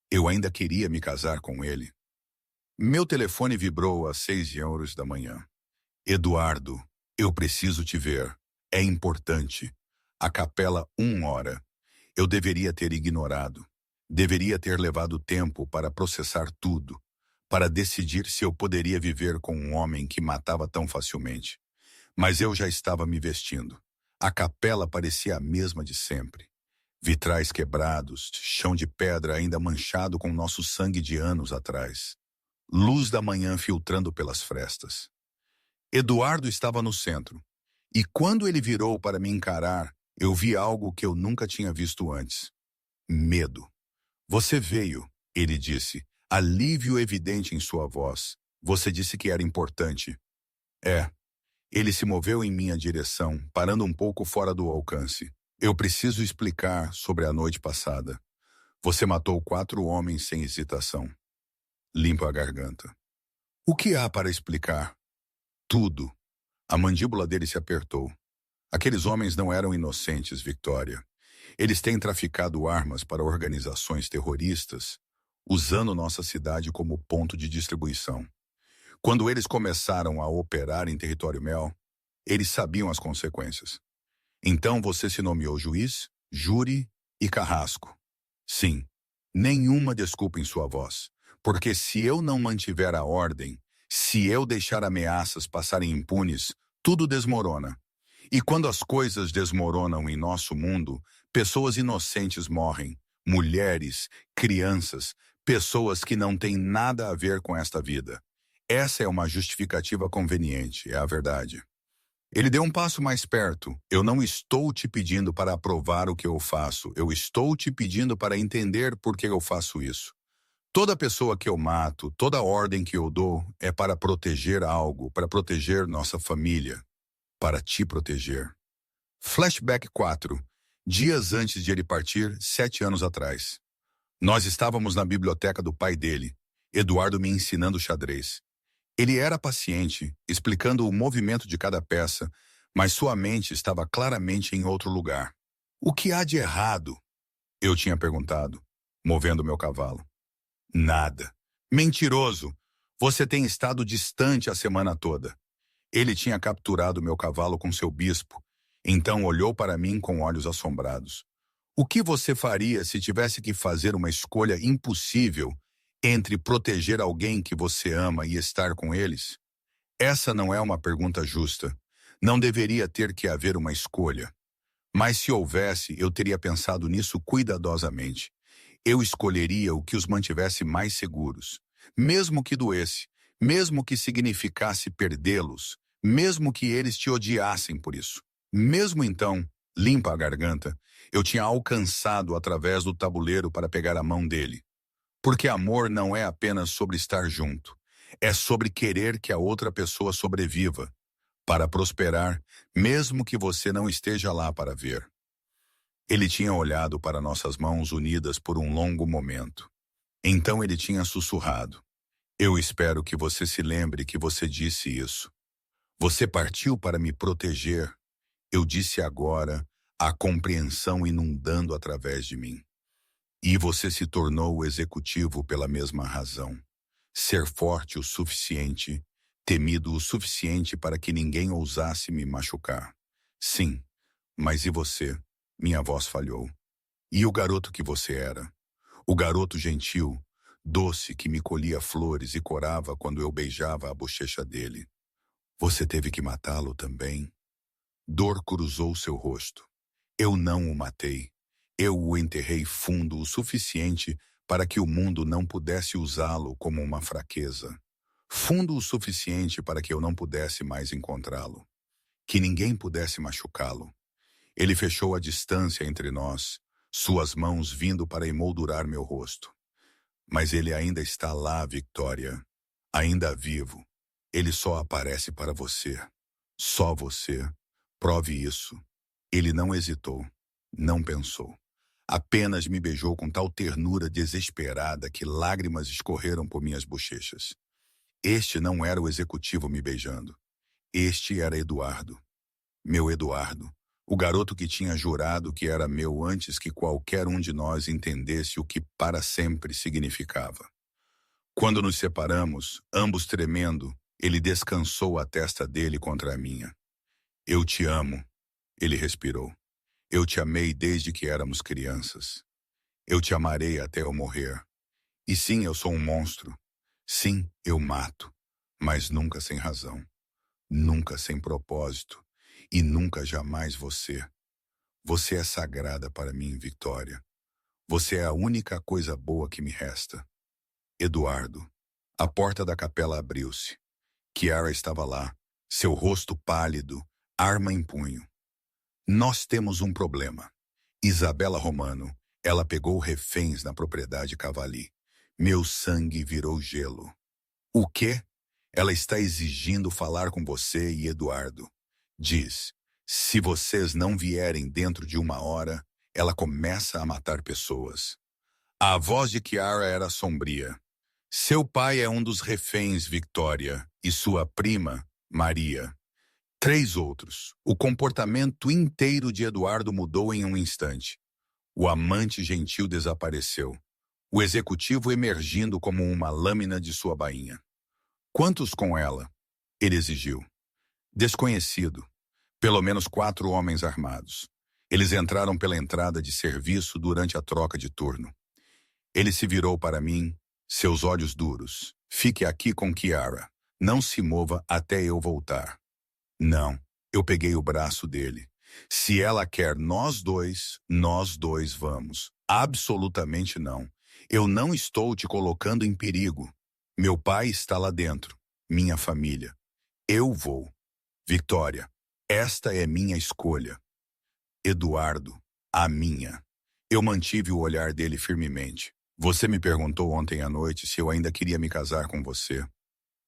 Eu ainda queria me casar com ele. Meu telefone vibrou às 6h da manhã. Eduardo, eu preciso te ver. É importante. A capela 1 hora. Eu deveria ter ignorado. Deveria ter levado tempo para processar tudo, para decidir se eu poderia viver com um homem que matava tão facilmente. Mas eu já estava me vestindo. A capela parecia a mesma de sempre. Vitrais quebrados, chão de pedra ainda manchado com nosso sangue de anos atrás. Luz da manhã filtrando pelas frestas. Eduardo estava no centro. E quando ele virou para me encarar, eu vi algo que eu nunca tinha visto antes. Medo. Você veio, ele disse, alívio evidente em sua voz. Você disse que era importante. É. Ele se moveu em minha direção, parando um pouco fora do alcance. Eu preciso explicar sobre a noite passada. Você matou 4 homens sem hesitação. Limpa a garganta. O que há para explicar? Tudo. A mandíbula dele se apertou. Aqueles homens não eram inocentes, Victoria. Eles têm traficado armas para organizações terroristas, usando nossa cidade como ponto de distribuição. Quando eles começaram a operar em território Mel, eles sabiam as consequências. Então você se nomeou juiz, júri e carrasco. Sim, nenhuma desculpa em sua voz, porque se eu não mantiver a ordem, se eu deixar ameaças passarem impunes, tudo desmorona. E quando as coisas desmoronam em nosso mundo, pessoas inocentes morrem, mulheres, crianças, pessoas que não têm nada a ver com esta vida. Essa é uma justificativa conveniente, é a verdade. Ele deu um passo mais perto. Eu não estou te pedindo para aprovar o que eu faço. Eu estou te pedindo para entender por que eu faço isso. Toda pessoa que eu mato, toda ordem que eu dou é para proteger algo, para proteger nossa família, para te proteger. Flashback 4. Dias antes de ele partir, 7 anos atrás. Nós estávamos na biblioteca do pai dele, Eduardo me ensinando xadrez. Ele era paciente, explicando o movimento de cada peça, mas sua mente estava claramente em outro lugar. O que há de errado? Eu tinha perguntado. movendo meu cavalo. Nada. Mentiroso! Você tem estado distante a semana toda. Ele tinha capturado meu cavalo com seu bispo, então olhou para mim com olhos assombrados. O que você faria se tivesse que fazer uma escolha impossível entre proteger alguém que você ama e estar com eles? Essa não é uma pergunta justa. Não deveria ter que haver uma escolha. Mas se houvesse, eu teria pensado nisso cuidadosamente. Eu escolheria o que os mantivesse mais seguros. Mesmo que doesse, mesmo que significasse perdê-los, mesmo que eles te odiassem por isso. Mesmo então, limpa a garganta, eu tinha alcançado através do tabuleiro para pegar a mão dele. Porque amor não é apenas sobre estar junto. É sobre querer que a outra pessoa sobreviva, para prosperar, mesmo que você não esteja lá para ver. Ele tinha olhado para nossas mãos unidas por um longo momento. Então ele tinha sussurrado. Eu espero que você se lembre que você disse isso. Você partiu para me proteger. Eu disse agora, a compreensão inundando através de mim. E você se tornou o executivo pela mesma razão. Ser forte o suficiente, temido o suficiente para que ninguém ousasse me machucar. Sim, mas e você? Minha voz falhou. E o garoto que você era? O garoto gentil, doce que me colhia flores e corava quando eu beijava a bochecha dele. Você teve que matá-lo também? Dor cruzou seu rosto. Eu não o matei. Eu o enterrei fundo o suficiente para que o mundo não pudesse usá-lo como uma fraqueza. Fundo o suficiente para que eu não pudesse mais encontrá-lo. Que ninguém pudesse machucá-lo. Ele fechou a distância entre nós, suas mãos vindo para emoldurar meu rosto. Mas ele ainda está lá, Victoria. Ainda vivo. Ele só aparece para você. Só você. Prove isso. Ele não hesitou. Não pensou. Apenas me beijou com tal ternura desesperada que lágrimas escorreram por minhas bochechas. Este não era o executivo me beijando. Este era Eduardo. Meu Eduardo. O garoto que tinha jurado que era meu antes que qualquer um de nós entendesse o que para sempre significava. Quando nos separamos, ambos tremendo, ele descansou a testa dele contra a minha. Eu te amo, ele respirou. Eu te amei desde que éramos crianças. Eu te amarei até eu morrer. E sim, eu sou um monstro. Sim, eu mato, mas nunca sem razão. Nunca sem propósito. E nunca jamais você. Você é sagrada para mim, Victoria. Você é a única coisa boa que me resta. Eduardo. A porta da capela abriu-se. Chiara estava lá, seu rosto pálido, arma em punho. Nós temos um problema. Isabela Romano, ela pegou reféns na propriedade Cavalli. Meu sangue virou gelo. O quê? Ela está exigindo falar com você e Eduardo. Diz, se vocês não vierem dentro de 1 hora, ela começa a matar pessoas. A voz de Chiara era sombria. Seu pai é um dos reféns, Victoria, e sua prima, Maria. 3 outros. O comportamento inteiro de Eduardo mudou em um instante. O amante gentil desapareceu. O executivo emergindo como uma lâmina de sua bainha. Quantos com ela? Ele exigiu. Desconhecido. Pelo menos 4 homens armados. Eles entraram pela entrada de serviço durante a troca de turno. Ele se virou para mim, seus olhos duros. Fique aqui com Chiara. Não se mova até eu voltar. Não, eu peguei o braço dele. Se ela quer nós dois vamos. Absolutamente não. Eu não estou te colocando em perigo. Meu pai está lá dentro. Minha família. Eu vou. Victoria, esta é minha escolha. Eduardo, a minha. Eu mantive o olhar dele firmemente. Você me perguntou ontem à noite se eu ainda queria me casar com você.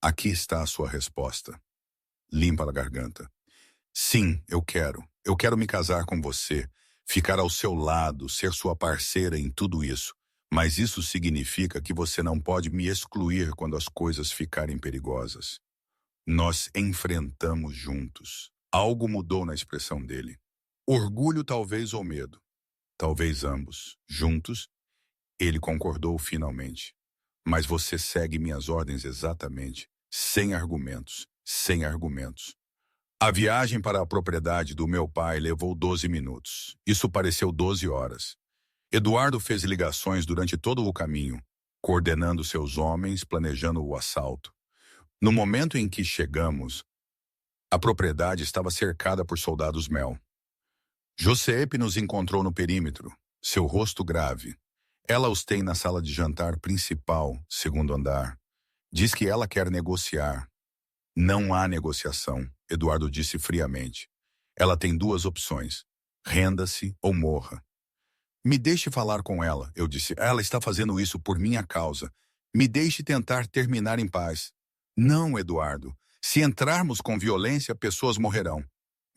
Aqui está a sua resposta. Limpa a garganta. Sim, eu quero. Eu quero me casar com você, ficar ao seu lado, ser sua parceira em tudo isso. Mas isso significa que você não pode me excluir quando as coisas ficarem perigosas. Nós enfrentamos juntos. Algo mudou na expressão dele. Orgulho talvez ou medo. Talvez ambos. Juntos. Ele concordou finalmente. Mas você segue minhas ordens exatamente, sem argumentos, sem argumentos. A viagem para a propriedade do meu pai levou 12 minutos. Isso pareceu 12 horas. Eduardo fez ligações durante todo o caminho, coordenando seus homens, planejando o assalto. No momento em que chegamos, a propriedade estava cercada por soldados Mel. Josepe nos encontrou no perímetro, seu rosto grave. Ela os tem na sala de jantar principal, segundo andar. Diz que ela quer negociar. Não há negociação, Eduardo disse friamente. Ela tem duas opções: renda-se ou morra. Me deixe falar com ela, eu disse. Ela está fazendo isso por minha causa. Me deixe tentar terminar em paz. Não, Eduardo. Se entrarmos com violência, pessoas morrerão.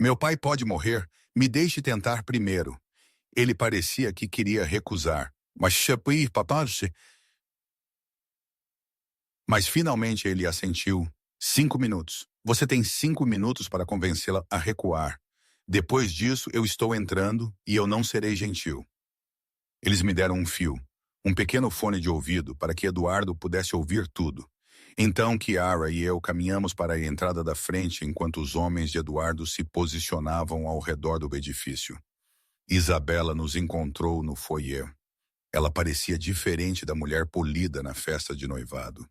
Meu pai pode morrer. Me deixe tentar primeiro. Ele parecia que queria recusar. Mas finalmente ele assentiu. 5 minutos. Você tem 5 minutos para convencê-la a recuar. Depois disso, eu estou entrando e eu não serei gentil. Eles me deram um fio, um pequeno fone de ouvido para que Eduardo pudesse ouvir tudo. Então Chiara e eu caminhamos para a entrada da frente enquanto os homens de Eduardo se posicionavam ao redor do edifício. Isabela nos encontrou no foyer. Ela parecia diferente da mulher polida na festa de noivado.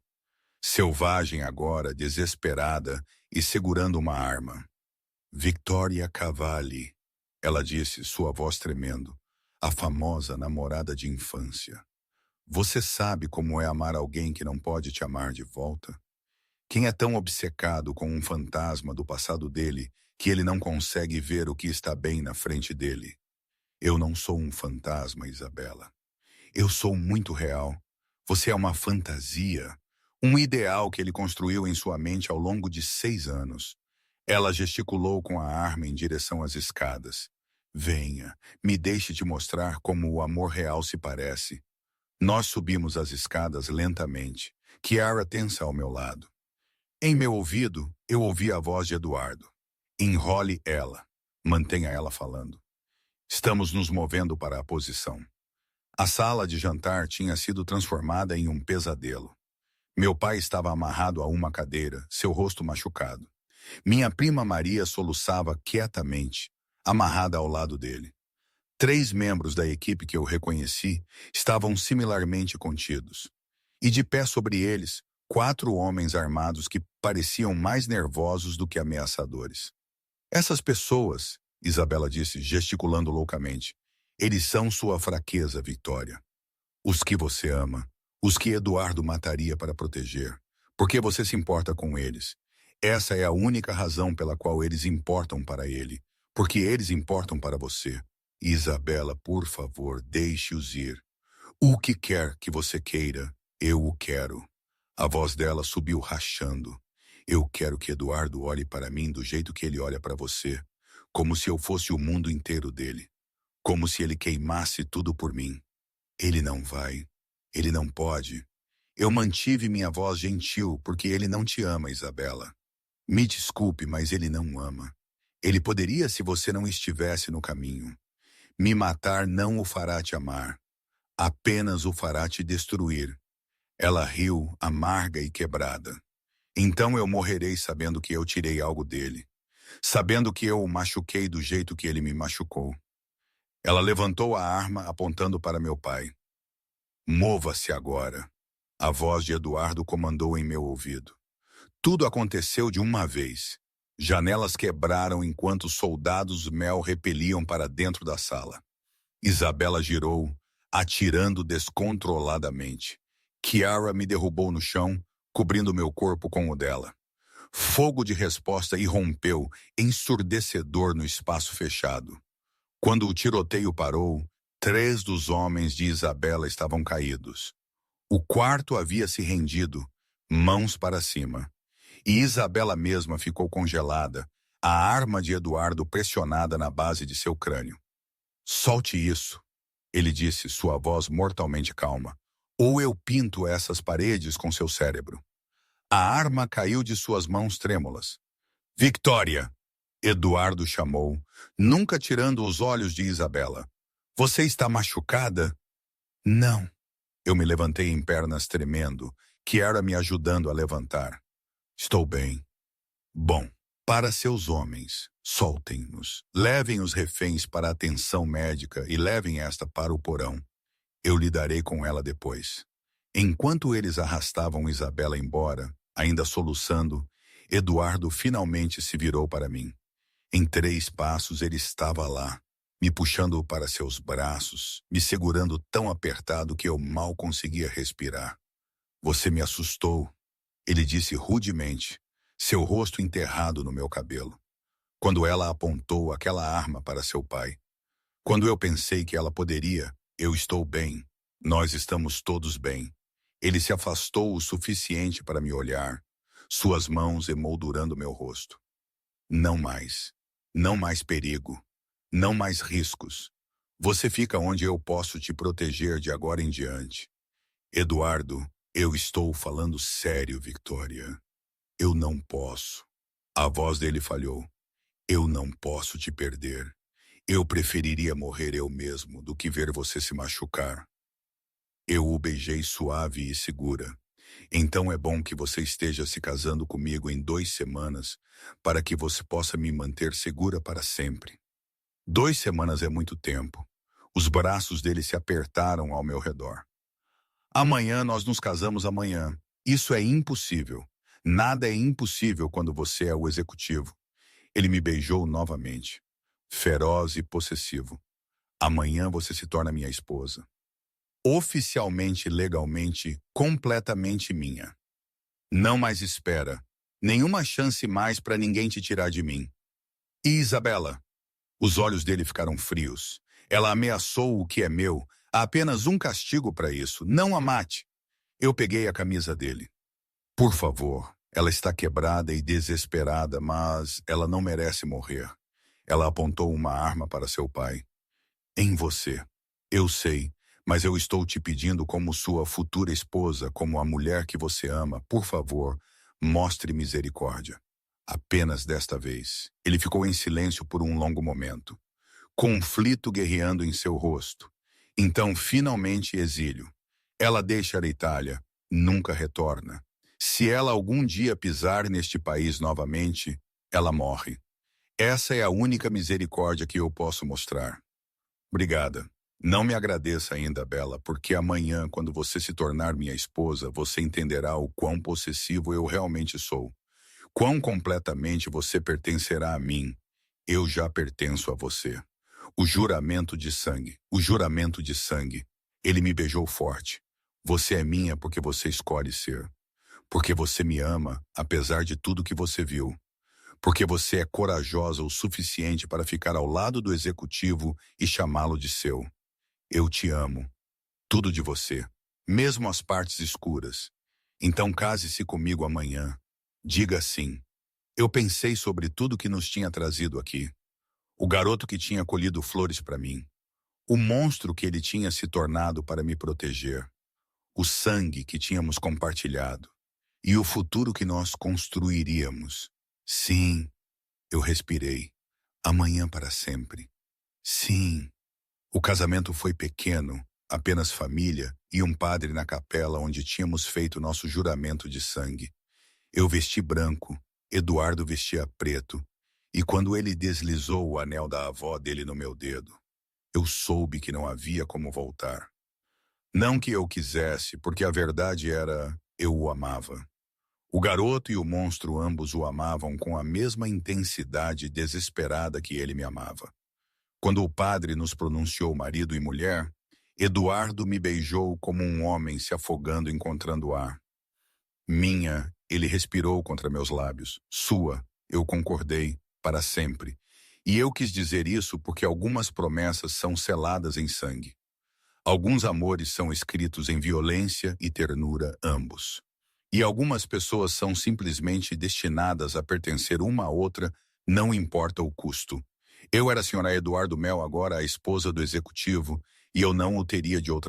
Selvagem agora, desesperada e segurando uma arma. Victoria Cavalli, ela disse, sua voz tremendo. A famosa namorada de infância. Você sabe como é amar alguém que não pode te amar de volta? Quem é tão obcecado com um fantasma do passado dele que ele não consegue ver o que está bem na frente dele? Eu não sou um fantasma, Isabela. Eu sou muito real. Você é uma fantasia, um ideal que ele construiu em sua mente ao longo de 6 anos. Ela gesticulou com a arma em direção às escadas. Venha, me deixe te mostrar como o amor real se parece. Nós subimos as escadas lentamente, Chiara tensa ao meu lado. Em meu ouvido, eu ouvi a voz de Eduardo. Enrole ela. Mantenha ela falando. Estamos nos movendo para a posição. A sala de jantar tinha sido transformada em um pesadelo. Meu pai estava amarrado a uma cadeira, seu rosto machucado. Minha prima Maria soluçava quietamente, amarrada ao lado dele. 3 membros da equipe que eu reconheci estavam similarmente contidos. E de pé sobre eles, 4 homens armados que pareciam mais nervosos do que ameaçadores. Essas pessoas, Isabela disse, gesticulando loucamente, eles são sua fraqueza, Victoria. Os que você ama, os que Eduardo mataria para proteger, porque você se importa com eles. Essa é a única razão pela qual eles importam para ele, porque eles importam para você. Isabela, por favor, deixe-os ir. O que quer que você queira, eu o quero. A voz dela subiu rachando. Eu quero que Eduardo olhe para mim do jeito que ele olha para você, como se eu fosse o mundo inteiro dele, como se ele queimasse tudo por mim. Ele não vai. Ele não pode. Eu mantive minha voz gentil porque ele não te ama, Isabela. Me desculpe, mas ele não ama. Ele poderia se você não estivesse no caminho. Me matar não o fará te amar. Apenas o fará te destruir. Ela riu, amarga e quebrada. Então eu morrerei sabendo que eu tirei algo dele. Sabendo que eu o machuquei do jeito que ele me machucou. Ela levantou a arma apontando para meu pai. Mova-se agora. A voz de Eduardo comandou em meu ouvido. Tudo aconteceu de uma vez. Janelas quebraram enquanto soldados Mel repeliam para dentro da sala. Isabela girou, atirando descontroladamente. Chiara me derrubou no chão, cobrindo meu corpo com o dela. Fogo de resposta irrompeu, ensurdecedor no espaço fechado. Quando o tiroteio parou, 3 dos homens de Isabela estavam caídos. O 4º havia se rendido, mãos para cima. E Isabela mesma ficou congelada, a arma de Eduardo pressionada na base de seu crânio. Solte isso, ele disse, sua voz mortalmente calma, ou eu pinto essas paredes com seu cérebro. A arma caiu de suas mãos trêmulas. Victoria! Eduardo chamou, nunca tirando os olhos de Isabela. Você está machucada? Não. Eu me levantei em pernas tremendo, Kiera me ajudando a levantar. Estou bem. Bom, para seus homens, soltem-nos. Levem os reféns para a atenção médica e levem esta para o porão. Eu lidarei com ela depois. Enquanto eles arrastavam Isabela embora, ainda soluçando, Eduardo finalmente se virou para mim. Em 3 passos ele estava lá, me puxando para seus braços, me segurando tão apertado que eu mal conseguia respirar. Você me assustou, ele disse rudemente, seu rosto enterrado no meu cabelo. Quando ela apontou aquela arma para seu pai. Quando eu pensei que ela poderia, eu estou bem, nós estamos todos bem. Ele se afastou o suficiente para me olhar, suas mãos emoldurando meu rosto. Não mais. Não mais perigo. Não mais riscos. Você fica onde eu posso te proteger de agora em diante. Eduardo, eu estou falando sério, Victoria. Eu não posso. A voz dele falhou. Eu não posso te perder. Eu preferiria morrer eu mesmo do que ver você se machucar. Eu o beijei suave e segura. Então é bom que você esteja se casando comigo em 2 semanas, para que você possa me manter segura para sempre. 2 semanas é muito tempo. Os braços dele se apertaram ao meu redor. Amanhã nós nos casamos amanhã. Isso é impossível. Nada é impossível quando você é o executivo. Ele me beijou novamente, feroz e possessivo. Amanhã você se torna minha esposa. Oficialmente, legalmente, completamente minha. Não mais espera. Nenhuma chance mais para ninguém te tirar de mim. E Isabela? Os olhos dele ficaram frios. Ela ameaçou o que é meu. Há apenas um castigo para isso. Não a mate. Eu peguei a camisa dele. Por favor. Ela está quebrada e desesperada, mas ela não merece morrer. Ela apontou uma arma para seu pai. Em você. Eu sei, mas eu estou te pedindo como sua futura esposa, como a mulher que você ama, por favor, mostre misericórdia. Apenas desta vez. Ele ficou em silêncio por um longo momento. Conflito guerreando em seu rosto. Então, finalmente, exílio. Ela deixa a Itália, nunca retorna. Se ela algum dia pisar neste país novamente, ela morre. Essa é a única misericórdia que eu posso mostrar. Obrigada. Não me agradeça ainda, Bela, porque amanhã, quando você se tornar minha esposa, você entenderá o quão possessivo eu realmente sou. Quão completamente você pertencerá a mim. Eu já pertenço a você. O juramento de sangue. O juramento de sangue. Ele me beijou forte. Você é minha porque você escolhe ser. Porque você me ama, apesar de tudo que você viu. Porque você é corajosa o suficiente para ficar ao lado do executivo e chamá-lo de seu. Eu te amo. Tudo de você. Mesmo as partes escuras. Então case-se comigo amanhã. Diga sim. Eu pensei sobre tudo que nos tinha trazido aqui. O garoto que tinha colhido flores para mim. O monstro que ele tinha se tornado para me proteger. O sangue que tínhamos compartilhado. E o futuro que nós construiríamos. Sim, eu respirei. Amanhã para sempre. Sim. O casamento foi pequeno, apenas família e um padre na capela onde tínhamos feito nosso juramento de sangue. Eu vesti branco, Eduardo vestia preto, e quando ele deslizou o anel da avó dele no meu dedo, eu soube que não havia como voltar. Não que eu quisesse, porque a verdade era, eu o amava. O garoto e o monstro ambos o amavam com a mesma intensidade desesperada que ele me amava. Quando o padre nos pronunciou marido e mulher, Eduardo me beijou como um homem se afogando encontrando ar. Minha, ele respirou contra meus lábios. Sua, eu concordei, para sempre. E eu quis dizer isso porque algumas promessas são seladas em sangue. Alguns amores são escritos em violência e ternura ambos. E algumas pessoas são simplesmente destinadas a pertencer uma à outra, não importa o custo. Eu era a senhora Eduardo Mel, agora a esposa do executivo, e eu não o teria de outra